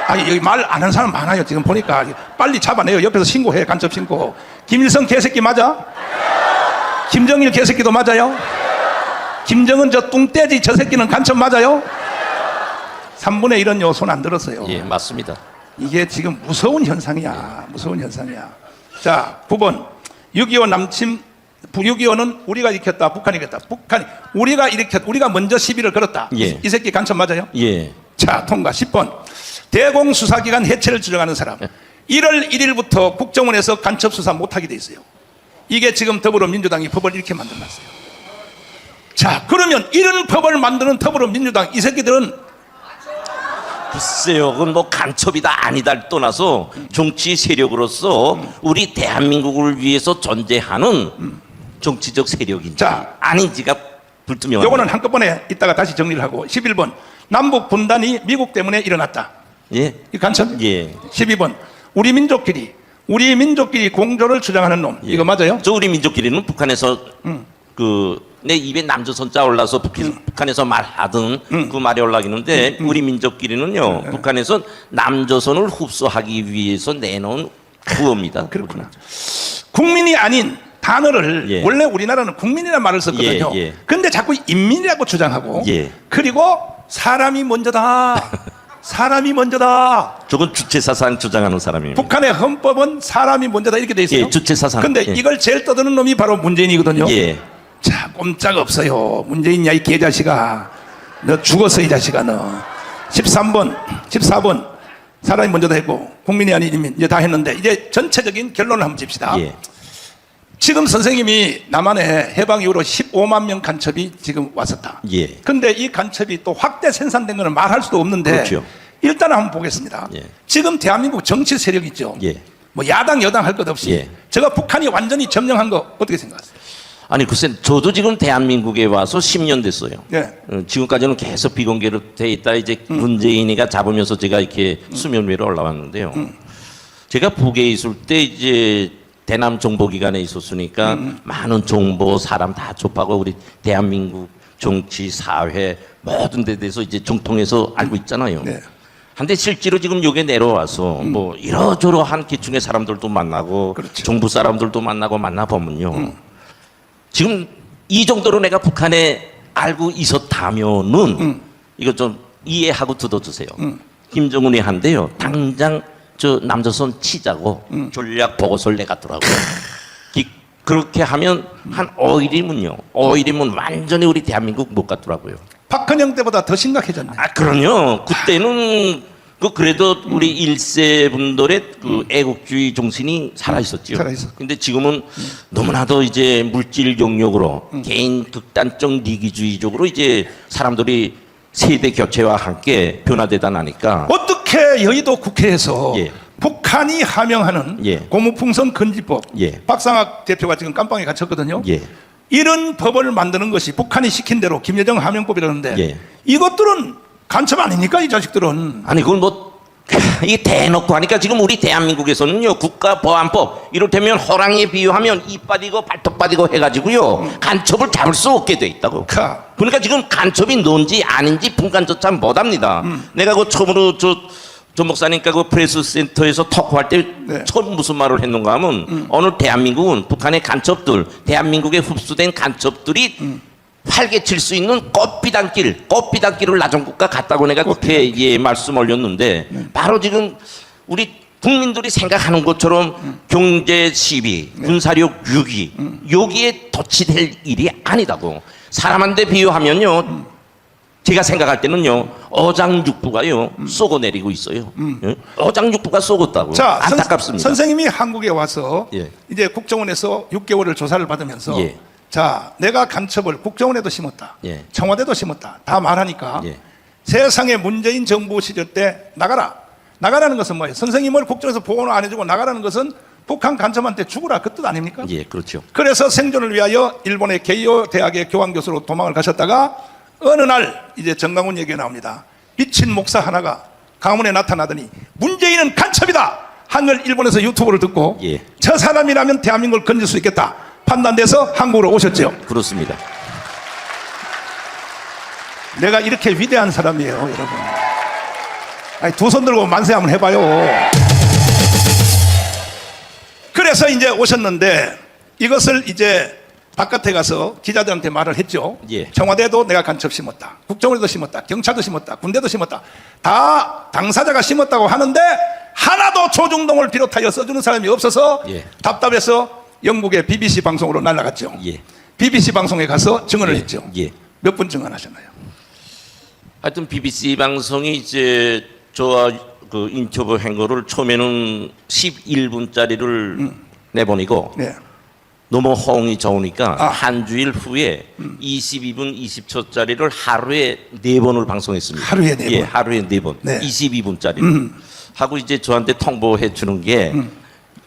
[SPEAKER 1] 아니 여기 말 안 하는 사람 많아요. 지금 보니까 빨리 잡아내요. 옆에서 신고해. 간첩 신고. 김일성 개새끼 맞아? 김정일 개새끼도 맞아요? 김정은 저 뚱떼지 저 새끼는 간첩 맞아요? 3분의 1은요 손 안 들었어요.
[SPEAKER 2] 예, 맞습니다.
[SPEAKER 1] 이게 지금 무서운 현상이야. 무서운 현상이야. 자, 9번 6.25 남침 6.25는 우리가 일으켰다. 북한이 일으켰다. 북한이 우리가 먼저 시비를 걸었다.
[SPEAKER 2] 예.
[SPEAKER 1] 이 새끼 간첩 맞아요?
[SPEAKER 2] 예.
[SPEAKER 1] 자, 통과. 10번 대공수사기관 해체를 주장하는 사람. 1월 1일부터 국정원에서 간첩 수사 못하게 돼 있어요. 이게 지금 더불어민주당이 법을 이렇게 만들어놨어요. 자, 그러면 이런 법을 만드는 더불어민주당 이 새끼들은
[SPEAKER 2] 글쎄요, 그건 뭐 간첩이다 아니다를 떠나서 정치 세력으로서 우리 대한민국을 위해서 존재하는 정치적 세력인지
[SPEAKER 1] 자,
[SPEAKER 2] 아닌지가 불투명합니다.
[SPEAKER 1] 요거는 한꺼번에 이따가 다시 정리를 하고 11번 남북 분단이 미국 때문에 일어났다.
[SPEAKER 2] 예.
[SPEAKER 1] 이 간첩?
[SPEAKER 2] 예.
[SPEAKER 1] 12번 우리 민족끼리 공조를 주장하는 놈.
[SPEAKER 2] 예.
[SPEAKER 1] 이거 맞아요?
[SPEAKER 2] 저 우리 민족끼리는 북한에서 내 입에 남조선자 올라서 북한에서 말하던 그 말이 올라가는데 우리 민족끼리는요 북한에서 남조선을 흡수하기 위해서 내놓은 구호입니다.
[SPEAKER 1] 그렇구나. 국민이 아닌 단어를
[SPEAKER 2] 예.
[SPEAKER 1] 원래 우리나라는 국민이라는 말을 썼거든요.
[SPEAKER 2] 예, 예.
[SPEAKER 1] 근데 자꾸 인민이라고 주장하고
[SPEAKER 2] 예.
[SPEAKER 1] 그리고 사람이 먼저다. 사람이 먼저다.
[SPEAKER 2] 저건 주체사상 주장하는 사람이에요.
[SPEAKER 1] 북한의 헌법은 사람이 먼저다 이렇게 돼 있어요.
[SPEAKER 2] 예, 주체사상.
[SPEAKER 1] 근데
[SPEAKER 2] 예.
[SPEAKER 1] 이걸 제일 떠드는 놈이 바로 문재인이거든요.
[SPEAKER 2] 예.
[SPEAKER 1] 자, 꼼짝 없어요. 문재인 야 이 개자식아. 너 죽었어 이 자식아 너. 14번 사람이 먼저다 했고 국민이 아닌 인민 이제 다 했는데 이제 전체적인 결론을 한번 짚시다.
[SPEAKER 2] 예.
[SPEAKER 1] 지금 선생님이 남한에 해방 이후로 15만 명 간첩이 지금 왔었다.
[SPEAKER 2] 예.
[SPEAKER 1] 근데 이 간첩이 또 확대 생산된 거는 말할 수도 없는데
[SPEAKER 2] 그렇죠.
[SPEAKER 1] 일단 한번 보겠습니다.
[SPEAKER 2] 예.
[SPEAKER 1] 지금 대한민국 정치 세력 있죠.
[SPEAKER 2] 예.
[SPEAKER 1] 뭐 야당 여당 할 것 없이
[SPEAKER 2] 예.
[SPEAKER 1] 제가 북한이 완전히 점령한 거 어떻게 생각하세요?
[SPEAKER 2] 아니 글쎄 저도 지금 대한민국에 와서 10년 됐어요.
[SPEAKER 1] 예.
[SPEAKER 2] 지금까지는 계속 비공개로 돼 있다 이제 문재인이가 잡으면서 제가 이렇게 수면 위로 올라왔는데요. 제가 북에 있을 때 이제 대남 정보기관에 있었으니까 많은 정보 사람 다 접하고 우리 대한민국 정치 사회 모든 데 대해서 이제 정통해서 알고 있잖아요.
[SPEAKER 1] 네.
[SPEAKER 2] 한데 실제로 지금 여기 내려와서 뭐 이러저러한 계층의 사람들도 만나고
[SPEAKER 1] 그렇죠.
[SPEAKER 2] 정부 사람들도 만나보면요. 지금 이 정도로 내가 북한에 알고 있었다면은 이거 좀 이해하고 들어주세요. 김정은이 한데요. 당장 저 남조선 치자고 전략 보고서를 내갔더라고요. 그렇게 하면 한 5일이면 완전히 우리 대한민국 못 갔더라고요.
[SPEAKER 1] 박헌영 때보다 더 심각해졌네.
[SPEAKER 2] 그럼요. 그때는 그래도 우리 일세 분들의 그 애국주의 정신이 살아 있었죠.
[SPEAKER 1] 살아 있었고.
[SPEAKER 2] 근데 지금은 너무나도 이제 물질 영역으로 개인 극단적 리기주의적으로 이제 사람들이 세대 교체와 함께 변화되다 나니까
[SPEAKER 1] 어떻게 여의도 국회에서
[SPEAKER 2] 예.
[SPEAKER 1] 북한이 하명하는
[SPEAKER 2] 예.
[SPEAKER 1] 고무풍선 금지법,
[SPEAKER 2] 예.
[SPEAKER 1] 박상학 대표가 지금 깜빵에 갇혔거든요.
[SPEAKER 2] 예.
[SPEAKER 1] 이런 법을 만드는 것이 북한이 시킨 대로 김여정 하명법이라는데
[SPEAKER 2] 예.
[SPEAKER 1] 이것들은 간첩 아닙니까 이 자식들은?
[SPEAKER 2] 아니 그건 뭐 이게 대놓고 하니까 지금 우리 대한민국에서는요 국가보안법 이를테면 호랑이에 비유하면 입 빠지고 발톱 빠지고 해가지고요 간첩을 잡을 수 없게 돼 있다고. 그러니까 지금 간첩이 뭔지 아닌지 분간조차 못합니다. 내가 그 처음으로 전 목사님과 그 프레스센터에서 토크할 때
[SPEAKER 1] 네.
[SPEAKER 2] 처음 무슨 말을 했는가 하면 오늘 대한민국은 북한의 간첩들, 대한민국에 흡수된 간첩들이 활개칠 수 있는 꽃비단길을 나정국가 갔다고 내가 국회에 말씀 올렸는데 바로 지금 우리 국민들이 생각하는 것처럼 경제 시비, 군사력 유기 여기에 도취될 일이 아니다고. 사람한테 비유하면요 제가 생각할 때는요 어장육부가요 쏘고 내리고 있어요. 예? 어장육부가 쏘겠다고.
[SPEAKER 1] 자,
[SPEAKER 2] 안타깝습니다.
[SPEAKER 1] 선생님이 한국에 와서
[SPEAKER 2] 예.
[SPEAKER 1] 이제 국정원에서 6개월을 조사를 받으면서
[SPEAKER 2] 예.
[SPEAKER 1] 자, 내가 간첩을 국정원에도 심었다.
[SPEAKER 2] 예.
[SPEAKER 1] 청와대도 심었다. 다 말하니까
[SPEAKER 2] 예.
[SPEAKER 1] 세상에 문재인 정부 시절 때 나가라. 나가라는 것은 뭐예요? 선생님을 국정에서 보호를 안 해주고 나가라는 것은 북한 간첩한테 죽으라 그 뜻 아닙니까?
[SPEAKER 2] 예, 그렇죠.
[SPEAKER 1] 그래서 생존을 위하여 일본의 게이오 대학의 교환교수로 도망을 가셨다가 어느 날 이제 정강훈 얘기가 나옵니다. 미친 목사 하나가 강원에 나타나더니 문재인은 간첩이다. 한글 일본에서 유튜브를 듣고
[SPEAKER 2] 예.
[SPEAKER 1] 저 사람이라면 대한민국을 건질 수 있겠다. 판단돼서 한국으로 오셨죠.
[SPEAKER 2] 그렇습니다.
[SPEAKER 1] 내가 이렇게 위대한 사람이에요, 여러분. 아니, 두 손 들고 만세 한번 해봐요. 그래서 이제 오셨는데 이것을 이제 바깥에 가서 기자들한테 말을 했죠.
[SPEAKER 2] 예.
[SPEAKER 1] 청와대도 내가 간첩 심었다. 국정원에도 심었다. 경찰도 심었다. 군대도 심었다. 다 당사자가 심었다고 하는데 하나도 조중동을 비롯하여 써주는 사람이 없어서
[SPEAKER 2] 예.
[SPEAKER 1] 답답해서 영국의 BBC 방송으로 날아갔죠.
[SPEAKER 2] 예.
[SPEAKER 1] BBC 방송에 가서 증언을
[SPEAKER 2] 예.
[SPEAKER 1] 했죠.
[SPEAKER 2] 예.
[SPEAKER 1] 몇 분 증언하셨나요?
[SPEAKER 2] 하여튼 BBC 방송이 이제 저와 그 인터뷰한 거를 처음에는 11분짜리를 내보내고
[SPEAKER 1] 네.
[SPEAKER 2] 너무 호응이 좋으니까
[SPEAKER 1] 아.
[SPEAKER 2] 한 주일 후에 22분 20초짜리를 하루에 4번을 방송했습니다.
[SPEAKER 1] 하루에 4번?
[SPEAKER 2] 예, 하루에 4번.
[SPEAKER 1] 네.
[SPEAKER 2] 22분짜리. 하고 이제 저한테 통보해 주는 게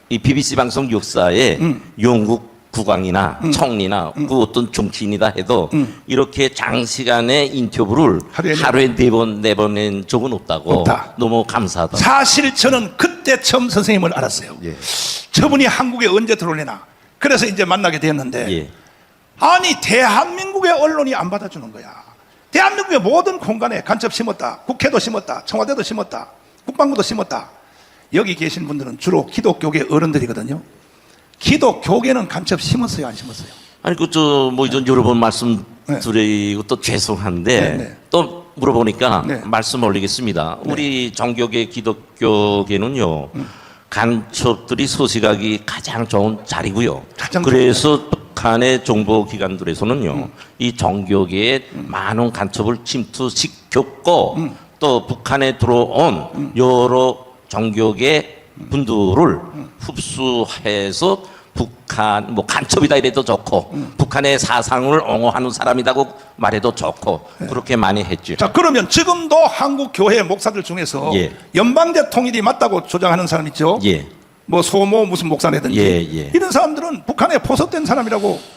[SPEAKER 2] 이 BBC 방송 역사에 영국 국왕이나 총리나 그 어떤 정치인이다 해도 이렇게 장시간의 인터뷰를
[SPEAKER 1] 하루에
[SPEAKER 2] 4번 내보낸 적은 없다고.
[SPEAKER 1] 없다.
[SPEAKER 2] 너무 감사하다.
[SPEAKER 1] 사실 저는 그때 처음 선생님을 알았어요.
[SPEAKER 2] 예.
[SPEAKER 1] 저분이 한국에 언제 들어올래나. 그래서 이제 만나게 되었는데
[SPEAKER 2] 예.
[SPEAKER 1] 아니 대한민국의 언론이 안 받아주는 거야. 대한민국의 모든 공간에 간첩 심었다. 국회도 심었다. 청와대도 심었다. 국방부도 심었다. 여기 계신 분들은 주로 기독교계 어른들이거든요. 기독교계는 간첩 심었어요, 안 심었어요?
[SPEAKER 2] 아니 뭐 이전 여러 번 말씀드리고 또 죄송한데
[SPEAKER 1] 네, 네.
[SPEAKER 2] 또 물어보니까
[SPEAKER 1] 네.
[SPEAKER 2] 말씀 올리겠습니다. 우리 정교계 기독교계는요 간첩들이 소식하기 가장 좋은 자리고요.
[SPEAKER 1] 가장
[SPEAKER 2] 그래서 북한의 정보기관들에서는요 이 정교계에 많은 간첩을 침투시켰고 또 북한에 들어온 여러 정교계 분들을 흡수해서 북한 뭐 간첩이다 이래도 좋고 북한의 사상을 옹호하는 사람이라고 말해도 좋고 그렇게 많이 했죠.
[SPEAKER 1] 자, 그러면 지금도 한국 교회 목사들 중에서
[SPEAKER 2] 예.
[SPEAKER 1] 연방제 통일이 맞다고 주장하는 사람 있죠?
[SPEAKER 2] 예.
[SPEAKER 1] 뭐 소모 무슨 목사라든지
[SPEAKER 2] 예, 예.
[SPEAKER 1] 이런 사람들은 북한에 포섭된 사람이라고.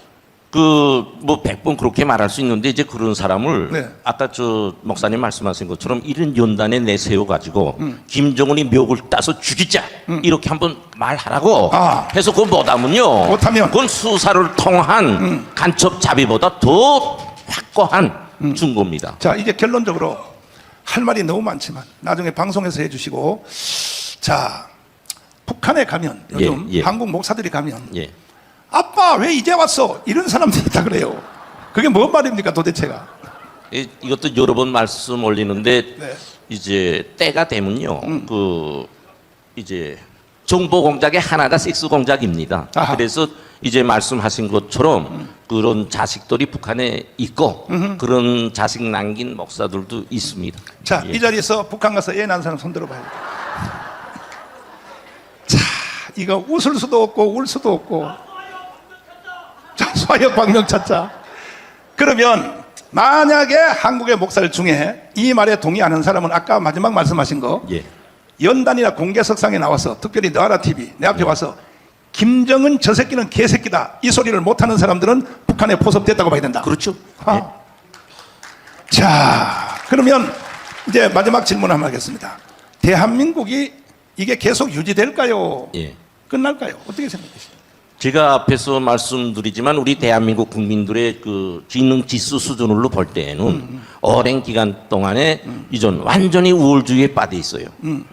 [SPEAKER 2] 뭐 100번 그렇게 말할 수 있는데 이제 그런 사람을
[SPEAKER 1] 네.
[SPEAKER 2] 아까 저 목사님 말씀하신 것처럼 이런 연단에 내세워 가지고 김정은이 멱을 따서 죽이자 이렇게 한번 말하라고
[SPEAKER 1] 아.
[SPEAKER 2] 해서 그거 못하면요
[SPEAKER 1] 못하면?
[SPEAKER 2] 그건 수사를 통한 간첩 자비보다 더 확고한 증거입니다.
[SPEAKER 1] 자, 이제 결론적으로 할 말이 너무 많지만 나중에 방송에서 해주시고, 자, 북한에 가면 요즘
[SPEAKER 2] 예, 예.
[SPEAKER 1] 한국 목사들이 가면
[SPEAKER 2] 예.
[SPEAKER 1] 아빠 왜 이제 왔어? 이런 사람들이 있다 그래요. 그게 뭔 말입니까 도대체가?
[SPEAKER 2] 이것도 여러 번 말씀 올리는데
[SPEAKER 1] 네.
[SPEAKER 2] 이제 때가 되면요 그 이제 정보 공작의 하나가 섹스 공작입니다.
[SPEAKER 1] 아하.
[SPEAKER 2] 그래서 이제 말씀하신 것처럼 그런 자식들이 북한에 있고 그런 자식 남긴 목사들도 있습니다.
[SPEAKER 1] 자,
[SPEAKER 2] 예.
[SPEAKER 1] 이 자리에서 북한 가서 애 낳은 사람 손 들어봐야 돼. 자, 이거 웃을 수도 없고 울 수도 없고. 자, 소아역 방명 찾자. 그러면 만약에 한국의 목사들 중에 이 말에 동의하는 사람은 아까 마지막 말씀하신 거
[SPEAKER 2] 예.
[SPEAKER 1] 연단이나 공개석상에 나와서 특별히 너아라 TV 내 앞에 와서 김정은 저 새끼는 개새끼다 이 소리를 못하는 사람들은 북한에 포섭됐다고 봐야 된다.
[SPEAKER 2] 그렇죠.
[SPEAKER 1] 아. 자, 그러면 이제 마지막 질문 한번 하겠습니다. 대한민국이 이게 계속 유지될까요?
[SPEAKER 2] 예.
[SPEAKER 1] 끝날까요? 어떻게 생각하십니까?
[SPEAKER 2] 제가 앞에서 말씀드리지만 우리 대한민국 국민들의 그 지능 지수 수준으로 볼 때에는 오랜 기간 동안에 이전 완전히 우월주의에 빠져 있어요.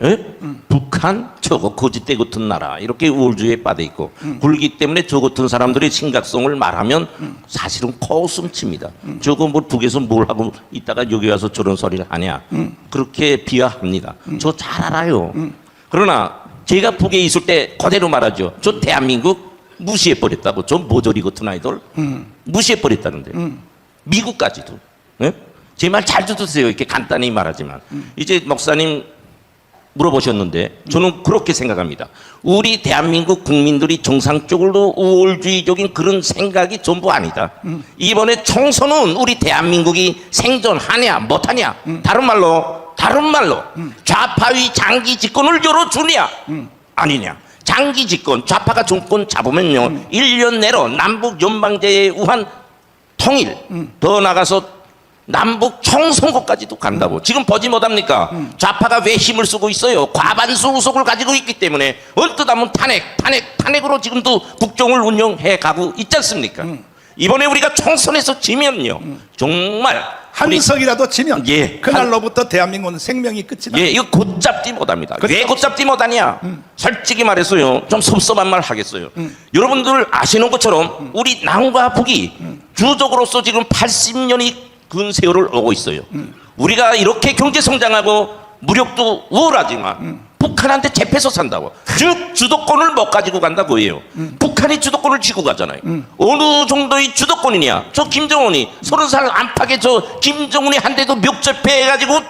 [SPEAKER 2] 예? 북한 저거 거짓대 같은 나라 이렇게 우월주의에 빠져 있고 그렇기 때문에 저 같은 사람들의 심각성을 말하면 사실은 코웃음 칩니다. 저거 뭐 북에서 뭘 하고 있다가 여기 와서 저런 소리를 하냐 그렇게 비하합니다. 저 잘 알아요. 그러나 제가 북에 있을 때 그대로 말하죠. 저 대한민국 무시해버렸다고. 저 모조리 같은 아이들 무시해버렸다는데 미국까지도. 예? 제 말 잘 듣으세요. 이렇게 간단히 말하지만 이제 목사님 물어보셨는데 저는 그렇게 생각합니다. 우리 대한민국 국민들이 정상적으로 우월주의적인 그런 생각이 전부 아니다. 이번에 총선은 우리 대한민국이 생존하냐 못하냐 다른 말로 좌파의 장기 집권을 열어주냐 아니냐. 장기 집권, 좌파가 정권 잡으면요, 1년 내로 남북 연방제의 우한 통일, 더 나가서 남북 총선거까지도 간다고. 지금 보지 못합니까? 좌파가 왜 힘을 쓰고 있어요? 과반수 의석을 가지고 있기 때문에 언뜻 하면 탄핵으로 지금도 국정을 운영해 가고 있지 않습니까? 이번에 우리가 총선에서 지면요, 정말
[SPEAKER 1] 한석이라도 지면
[SPEAKER 2] 예,
[SPEAKER 1] 그날로부터 대한민국은 생명이 끝이다.
[SPEAKER 2] 예, 이거 곧잡지 못합니다.
[SPEAKER 1] 그렇죠.
[SPEAKER 2] 왜 곧잡지 못하냐? 솔직히 말해서요, 좀 섭섭한 말 하겠어요. 여러분들 아시는 것처럼 우리 남과 북이 주적으로서 지금 80년이 근 세월을 오고 있어요. 우리가 이렇게 경제 성장하고 무력도 우월하지만 북한한테 잡혀서 산다고. 즉 주도권을 못 가지고 간다고 해요. 북한이 주도권을 쥐고 가잖아요. 어느 정도의 주도권이냐? 저 김정은이 30살 안팎에 저 김정은이 한 대도 멱접해가지고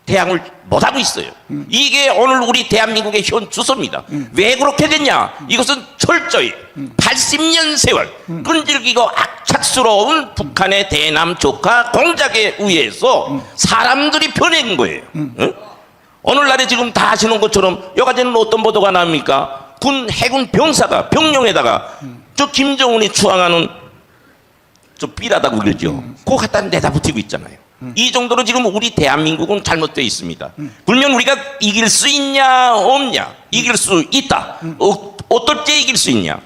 [SPEAKER 2] 대항을 못하고 있어요. 이게 오늘 우리 대한민국의 현 주소입니다. 왜 그렇게 됐냐? 이것은 철저히 80년 세월 끈질기고 악착스러운 북한의 대남 조카 공작에 의해서 사람들이 변한 거예요. 응? 오늘날에 지금 다 아시는 것처럼 여가지는 어떤 보도가 나옵니까? 군 해군 병사가 병령에다가 저 김정은이 추앙하는 저 삐라다고 그러죠. 그거 갖다 내다 붙이고 있잖아요. 이 정도로 지금 우리 대한민국은 잘못되어 있습니다. 그러면 우리가 이길 수 있냐 없냐? 이길 수 있다. 어떨 때 이길 수 있냐?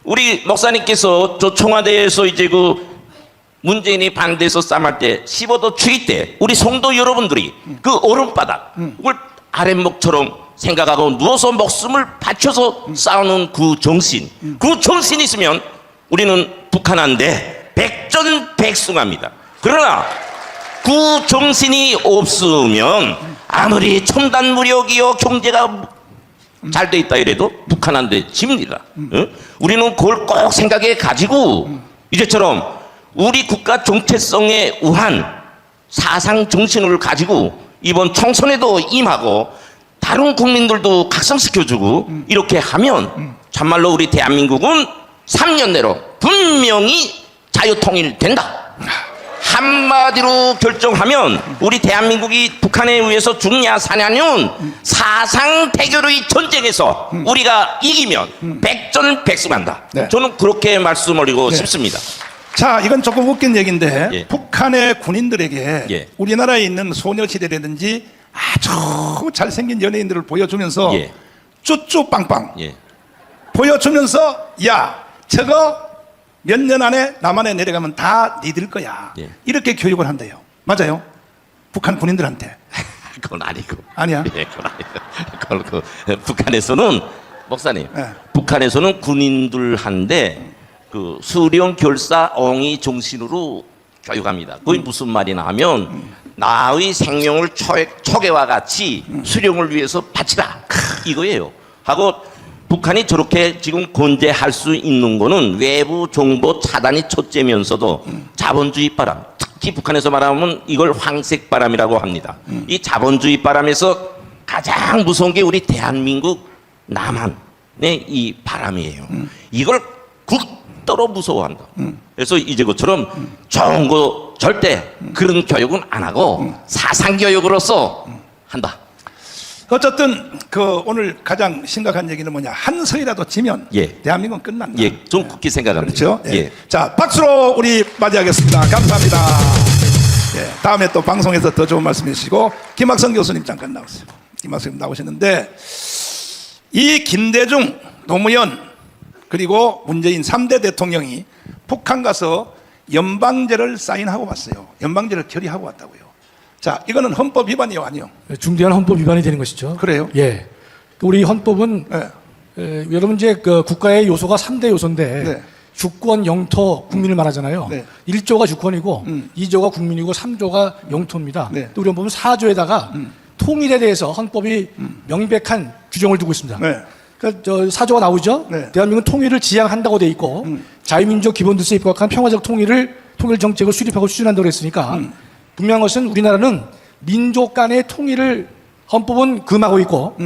[SPEAKER 2] 우리 목사님께서 저 청와대에서 이제 그 문재인이 반대해서 싸움할 때 15도 추위 때 우리 성도 여러분들이 그 얼음바닥 그걸 아랫목처럼 생각하고 누워서 목숨을 바쳐서 싸우는 그 정신이 있으면 우리는 북한한테 백전백승합니다. 그러나 그 정신이 없으면 아무리 첨단 무력이요 경제가 잘 돼 있다 이래도 북한한테 집니다. 응? 우리는 그걸 꼭 생각해 가지고 이제처럼 우리 국가 정체성에 우한 사상 정신을 가지고 이번 총선에도 임하고 다른 국민들도 각성시켜주고 이렇게 하면 참말로 우리 대한민국은 3년 내로 분명히 자유통일된다. 한마디로 결정하면 우리 대한민국이 북한에 의해서 죽냐 사냐는 사상 대결의 전쟁에서 우리가 이기면 백전백승한다.
[SPEAKER 1] 네.
[SPEAKER 2] 저는 그렇게 말씀드리고 싶습니다.
[SPEAKER 1] 자, 이건 조금 웃긴 얘기인데
[SPEAKER 2] 예.
[SPEAKER 1] 북한의 군인들에게
[SPEAKER 2] 예.
[SPEAKER 1] 우리나라에 있는 소녀시대라든지 아주 잘생긴 연예인들을 보여주면서
[SPEAKER 2] 예.
[SPEAKER 1] 쭈쭈빵빵
[SPEAKER 2] 예.
[SPEAKER 1] 보여주면서 야 저거 몇 년 안에 남한에 내려가면 다 니들 거야.
[SPEAKER 2] 예.
[SPEAKER 1] 이렇게 교육을 한대요. 맞아요? 북한 군인들한테.
[SPEAKER 2] 그건 아니고.
[SPEAKER 1] 아니야?
[SPEAKER 2] 예, 그건 아니고. 그건 북한에서는 목사님,
[SPEAKER 1] 예.
[SPEAKER 2] 북한에서는 군인들한테 그 수령 결사 엉이 정신으로 교육합니다. 그게 무슨 말이나 하면 나의 생명을 초계와 같이 수령을 위해서 바치라 이거예요. 하고 북한이 저렇게 지금 건재할 수 있는 거는 외부 정보 차단이 첫째면서도 자본주의 바람, 특히 북한에서 말하면 이걸 황색 바람이라고 합니다. 이 자본주의 바람에서 가장 무서운 게 우리 대한민국 남한의 이 바람이에요. 이걸 극도로 무서워한다. 그래서 이제 그처럼 좋은 거 절대 그런 교육은 안 하고 사상 교육으로서 한다.
[SPEAKER 1] 어쨌든 그 오늘 가장 심각한 얘기는 뭐냐? 한 서이라도 지면
[SPEAKER 2] 예.
[SPEAKER 1] 대한민국은 끝난다.
[SPEAKER 2] 예, 좀 그렇게 생각합니다.
[SPEAKER 1] 그렇죠? 예.
[SPEAKER 2] 예.
[SPEAKER 1] 자, 박수로 우리 맞이하겠습니다. 감사합니다. 예. 다음에 또 방송에서 더 좋은 말씀 해주시고 김학성 교수님 잠깐 나오세요. 김학성 나오시는데 이 김대중, 노무현 그리고 문재인 3대 대통령이 북한 가서 연방제를 사인하고 왔어요. 연방제를 결의하고 왔다고요. 자, 이거는 헌법 위반이요, 아니요?
[SPEAKER 6] 중대한 헌법 위반이 되는 것이죠.
[SPEAKER 1] 그래요?
[SPEAKER 6] 예. 우리 헌법은
[SPEAKER 1] 예.
[SPEAKER 6] 여러분 이제 그 국가의 요소가 3대 요소인데
[SPEAKER 1] 네.
[SPEAKER 6] 주권, 영토, 국민을 말하잖아요.
[SPEAKER 1] 네.
[SPEAKER 6] 1조가 주권이고 2조가 국민이고 3조가 영토입니다.
[SPEAKER 1] 네.
[SPEAKER 6] 또 우리가 보면 4조에다가 통일에 대해서 헌법이 명백한 규정을 두고 있습니다.
[SPEAKER 1] 네.
[SPEAKER 6] 그러니까 저 4조가 나오죠.
[SPEAKER 1] 네.
[SPEAKER 6] 대한민국은 통일을 지향한다고 돼 있고 자유민주적 기본질서에 입각한 평화적 통일 정책을 수립하고 추진한다고 했으니까 분명한 것은 우리나라는 민족 간의 통일을 헌법은 금하고 있고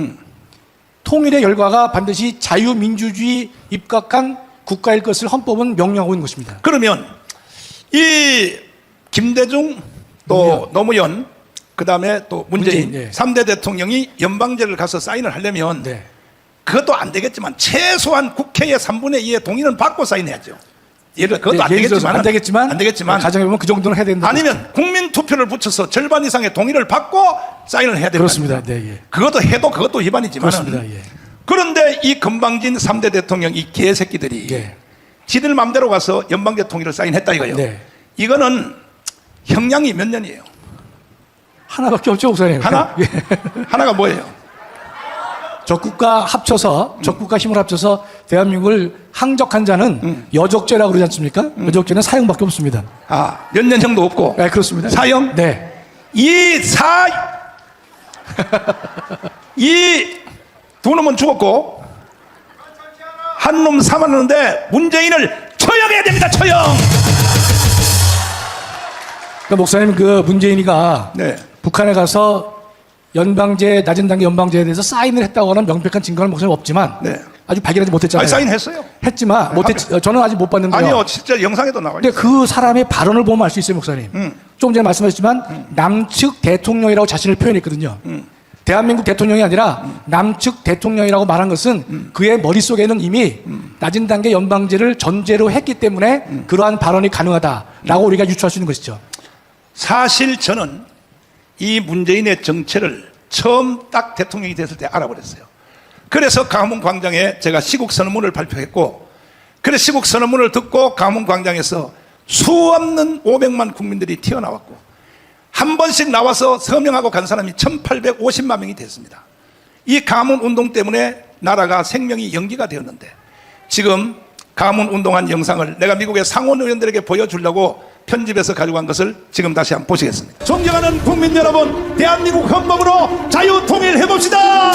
[SPEAKER 6] 통일의 결과가 반드시 자유민주주의 입각한 국가일 것을 헌법은 명령하고 있는 것입니다.
[SPEAKER 1] 그러면 이 김대중 또 노무현 그다음에 또 문재인
[SPEAKER 6] 문재인, 예.
[SPEAKER 1] 3대 대통령이 연방제를 가서 사인을 하려면
[SPEAKER 6] 네.
[SPEAKER 1] 그것도 안 되겠지만 최소한 국회의 3분의 2의 동의는 받고 사인해야죠. 예를 그것도 안
[SPEAKER 6] 예를 들어서
[SPEAKER 1] 되겠지만
[SPEAKER 6] 안 되겠지만 가정해보면 그 정도는 해야 된다.
[SPEAKER 1] 아니면 국민 투표를 붙여서 절반 이상의 동의를 받고 사인을 해야 됩니다.
[SPEAKER 6] 그렇습니다. 네, 예.
[SPEAKER 1] 그것도 위반이지만
[SPEAKER 6] 그렇습니다. 예.
[SPEAKER 1] 그런데 이 건방진 3대 대통령 이 개새끼들이
[SPEAKER 6] 예.
[SPEAKER 1] 지들 맘대로 가서 연방제 통일을 사인했다 이거예요.
[SPEAKER 6] 네.
[SPEAKER 1] 이거는 형량이 몇 년이에요?
[SPEAKER 6] 하나밖에 없죠, 목사님.
[SPEAKER 1] 하나?
[SPEAKER 6] 예.
[SPEAKER 1] 하나가 뭐예요?
[SPEAKER 6] 적국과 합쳐서 적국과 힘을 합쳐서 대한민국을 항적한 자는 여적죄라고 그러지 않습니까? 여적죄는 사형밖에 없습니다.
[SPEAKER 1] 아, 몇 년 정도 없고.
[SPEAKER 6] 네, 그렇습니다.
[SPEAKER 1] 사형?
[SPEAKER 6] 네.
[SPEAKER 1] 이 두 놈은 죽었고 한 놈 삼았는데 문재인을 처형해야 됩니다. 처형.
[SPEAKER 6] 그러니까 목사님 그 문재인이가
[SPEAKER 1] 네.
[SPEAKER 6] 북한에 가서 연방제 낮은 단계 연방제에 대해서 사인을 했다고 하는 명백한 증거는 목사님 없지만
[SPEAKER 1] 네.
[SPEAKER 6] 아직 발견하지 못했잖아요.
[SPEAKER 1] 아니, 사인했어요.
[SPEAKER 6] 했지만 저는 아직 못 봤는데요.
[SPEAKER 1] 아니요, 진짜 영상에도 나와요.
[SPEAKER 6] 근데 그 사람의 발언을 보면 알 수 있어요, 목사님. 조금 전에 말씀하셨지만 남측 대통령이라고 자신을 표현했거든요. 대한민국 대통령이 아니라 남측 대통령이라고 말한 것은 그의 머릿속에는 이미 낮은 단계 연방제를 전제로 했기 때문에 그러한 발언이 가능하다라고 우리가 유추할 수 있는 것이죠.
[SPEAKER 1] 사실 저는 이 문재인의 정체를 처음 딱 대통령이 됐을 때 알아버렸어요. 그래서 강화문 광장에 제가 시국 선언문을 발표했고, 그래서 시국 선언문을 듣고 강화문 광장에서 수없는 500만 국민들이 튀어나왔고, 한 번씩 나와서 서명하고 간 사람이 1850만 명이 됐습니다. 이 강화문 운동 때문에 나라가 생명이 연기가 되었는데, 지금 강화문 운동한 영상을 내가 미국의 상원 의원들에게 보여주려고 편집해서 가져간 것을 지금 다시 한번 보시겠습니다. 존경하는 국민 여러분, 대한민국 헌법으로 자유 통일해 봅시다.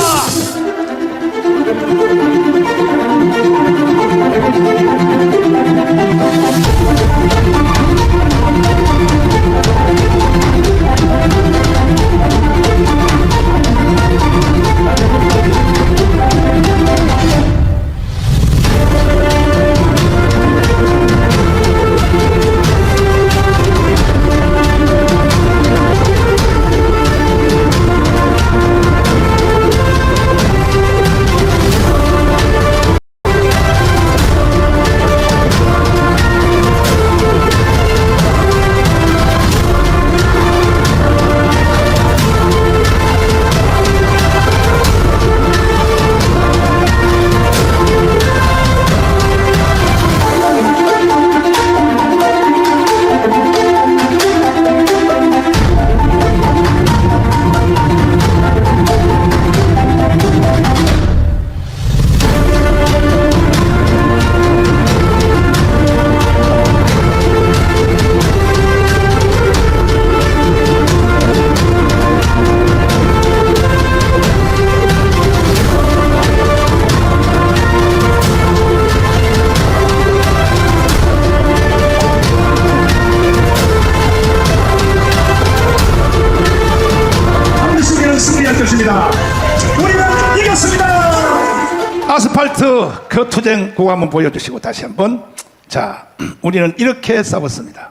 [SPEAKER 1] 아스팔트 그 투쟁 그거 한번 보여주시고 다시 한번. 자, 우리는 이렇게 싸웠습니다.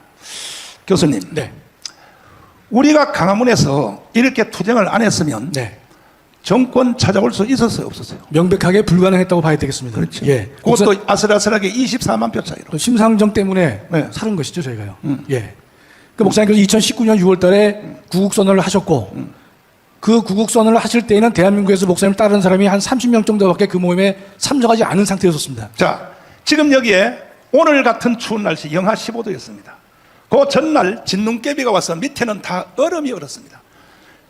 [SPEAKER 1] 교수님,
[SPEAKER 6] 네.
[SPEAKER 1] 우리가 강화문에서 이렇게 투쟁을 안 했으면
[SPEAKER 6] 네.
[SPEAKER 1] 정권 찾아올 수 있었어요, 없었어요?
[SPEAKER 6] 명백하게 불가능했다고 봐야 되겠습니다.
[SPEAKER 1] 그렇죠.
[SPEAKER 6] 예.
[SPEAKER 1] 그것도 아슬아슬하게 24만 표 차이로.
[SPEAKER 6] 또 심상정 때문에
[SPEAKER 1] 네.
[SPEAKER 6] 사는 것이죠, 저희가요. 예. 그 목사님께서 2019년 6월 달에 구국선언을 하셨고, 그 구국선언을 하실 때에는 대한민국에서 목사님을 따르는 사람이 한 30명 정도밖에 그 모임에 참석하지 않은 상태였었습니다.
[SPEAKER 1] 자, 지금 여기에 오늘 같은 추운 날씨 영하 15도였습니다. 그 전날 진눈깨비가 와서 밑에는 다 얼음이 얼었습니다.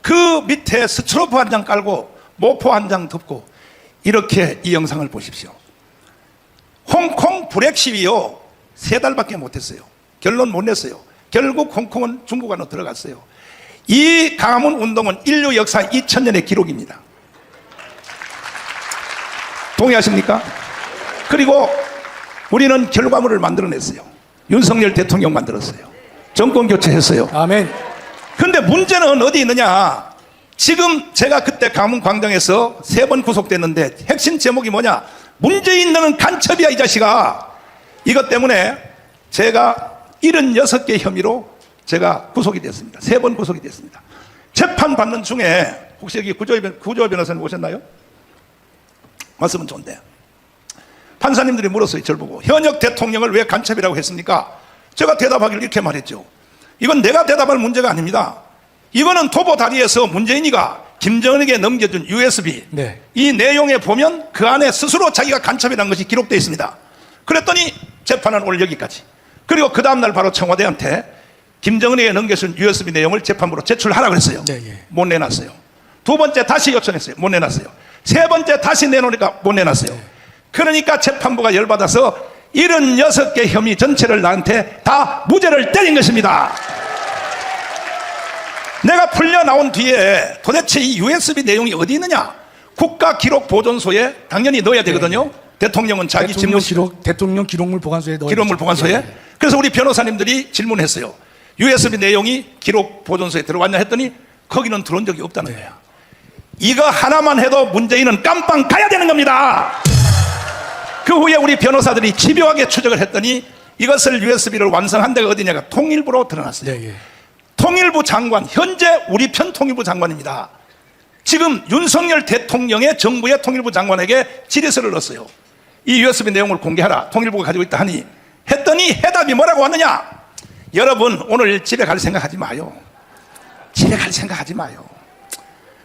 [SPEAKER 1] 그 밑에 스트로프 한 장 깔고 모포 한 장 덮고 이렇게 이 영상을 보십시오. 홍콩 불핵 시위요 3달밖에 못했어요. 결론 못 냈어요. 결국 홍콩은 중국 안으로 들어갔어요. 이 강화문 운동은 인류 역사 2000년의 기록입니다. 동의하십니까? 그리고 우리는 결과물을 만들어냈어요. 윤석열 대통령 만들었어요. 정권 교체했어요.
[SPEAKER 6] 아멘.
[SPEAKER 1] 그런데 문제는 어디 있느냐? 지금 제가 그때 강문 광장에서 3번 구속됐는데 핵심 제목이 뭐냐? 문재인은 간첩이야 이 자식아. 이것 때문에 제가 76개 혐의로 제가 구속이 됐습니다. 3번 구속이 됐습니다. 재판 받는 중에 혹시 여기 구조 변호사님 오셨나요? 말씀은 좋은데 판사님들이 물었어요. 저를 보고 현역 대통령을 왜 간첩이라고 했습니까? 제가 대답하기를 이렇게 말했죠. 이건 내가 대답할 문제가 아닙니다. 이거는 도보 다리에서 문재인이가 김정은에게 넘겨준 USB
[SPEAKER 6] 네.
[SPEAKER 1] 이 내용에 보면 그 안에 스스로 자기가 간첩이라는 것이 기록되어 있습니다. 그랬더니 재판은 오늘 여기까지. 그리고 그 다음날 바로 청와대한테 김정은에게 넘겨준 USB 내용을 재판부로 제출하라 그랬어요.
[SPEAKER 6] 네, 예.
[SPEAKER 1] 못 내놨어요. 두 번째 다시 요청했어요. 못 내놨어요. 세 번째 다시 내놓으니까 못 내놨어요. 그러니까 재판부가 열받아서 76개 혐의 전체를 나한테 다 무죄를 때린 것입니다. 내가 풀려 나온 뒤에 도대체 이 USB 내용이 어디 있느냐? 국가기록보존소에 당연히 넣어야 되거든요. 대통령은 자기
[SPEAKER 6] 대통령 기록물 보관소에 넣어야
[SPEAKER 1] 기록물 보관소에.
[SPEAKER 6] 네.
[SPEAKER 1] 그래서 우리 변호사님들이 질문했어요. USB 내용이 기록 보존소에 들어왔냐 했더니 거기는 들어온 적이 없다는 거야. 이거 하나만 해도 문재인은 깜빵 가야 되는 겁니다. 그 후에 우리 변호사들이 집요하게 추적을 했더니 이것을 USB를 완성한 데가 어디냐가 통일부로 드러났어요.
[SPEAKER 6] 네, 예.
[SPEAKER 1] 통일부 장관, 현재 우리 편 통일부 장관입니다. 지금 윤석열 대통령의 정부의 통일부 장관에게 질의서를 넣었어요. 이 USB 내용을 공개하라. 통일부가 가지고 있다 하니 했더니 해답이 뭐라고 왔느냐? 여러분 오늘 집에 갈 생각하지 마요. 집에 갈 생각하지 마요.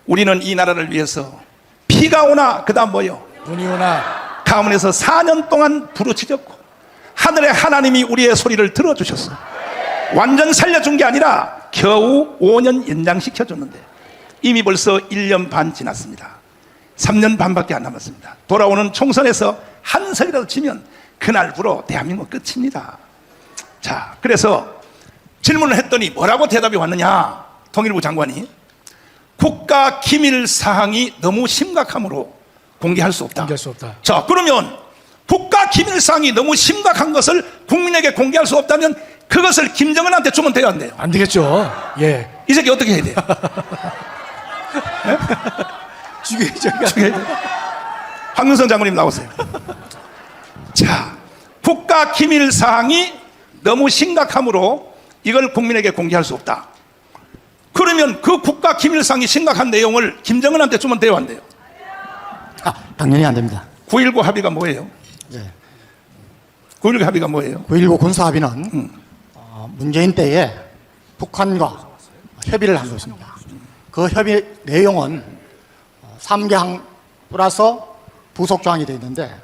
[SPEAKER 1] 우리는 이 나라를 위해서 비가 오나 그 다음 뭐요?
[SPEAKER 6] 눈이 오나
[SPEAKER 1] 가문에서 4년 동안 부르짖었고 하늘의 하나님이 우리의 소리를 들어주셨어. 완전 살려준 게 아니라 겨우 5년 연장시켜줬는데 이미 벌써 1년 반 지났습니다. 3년 반밖에 안 남았습니다. 돌아오는 총선에서 한 석이라도 지면 그날부로 대한민국 끝입니다. 자, 그래서 질문을 했더니 뭐라고 대답이 왔느냐? 통일부 장관이 국가 기밀 사항이 너무 심각하므로 공개할 수 없다.
[SPEAKER 6] 공개할 수 없다.
[SPEAKER 1] 자, 그러면 국가 기밀 사항이 너무 심각한 것을 국민에게 공개할 수 없다면 그것을 김정은한테 주면 돼요, 안 돼요?
[SPEAKER 6] 안 되겠죠. 예.
[SPEAKER 1] 이 새끼 어떻게 해야 돼요?
[SPEAKER 6] 죽여야죠.
[SPEAKER 1] 황윤성 장관님 나오세요. 자, 국가 기밀 사항이 너무 심각하므로 이걸 국민에게 공개할 수 없다. 그러면 그 국가 기밀 사항이 심각한 내용을 김정은한테 주면 돼요, 안 돼요?
[SPEAKER 7] 당연히 안 됩니다.
[SPEAKER 1] 9.19 합의가 뭐예요?
[SPEAKER 7] 예.
[SPEAKER 1] 9.19 합의가 뭐예요?
[SPEAKER 7] 9.19 군사합의는 문재인 때에 북한과 협의를 한 것입니다. 그 협의 내용은 3개항 플러스 부속조항이 되어 있는데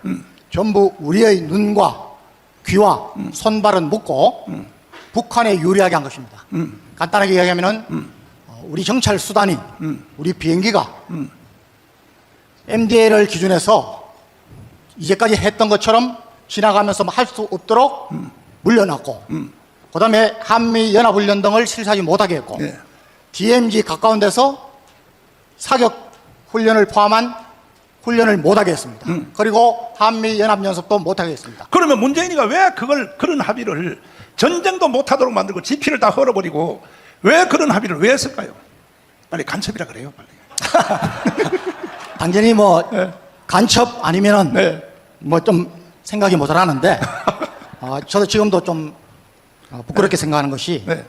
[SPEAKER 7] 전부 우리의 눈과 귀와 손발은 묶고 북한에 유리하게 한 것입니다. 간단하게 이야기하면 우리 정찰 수단인 우리 비행기가 MDL을 기준해서 이제까지 했던 것처럼 지나가면서 할 수 없도록 물려놨고 그 다음에 한미연합훈련 등을 실시하지 못하게 했고
[SPEAKER 1] 예.
[SPEAKER 7] DMZ 가까운 데서 사격 훈련을 포함한 훈련을 못하게 했습니다. 그리고 한미연합연습도 못하게 했습니다.
[SPEAKER 1] 그러면 문재인이가 왜 그런 합의를 전쟁도 못하도록 만들고 지피를 다 헐어버리고 왜 그런 합의를 왜 했을까요? 빨리 간첩이라 그래요, 빨리.
[SPEAKER 7] 당연히 뭐
[SPEAKER 1] 예.
[SPEAKER 7] 간첩 아니면은
[SPEAKER 1] 네.
[SPEAKER 7] 뭐 좀 생각이 모자라는데 저도 지금도 좀 부끄럽게 생각하는 것이
[SPEAKER 1] 네.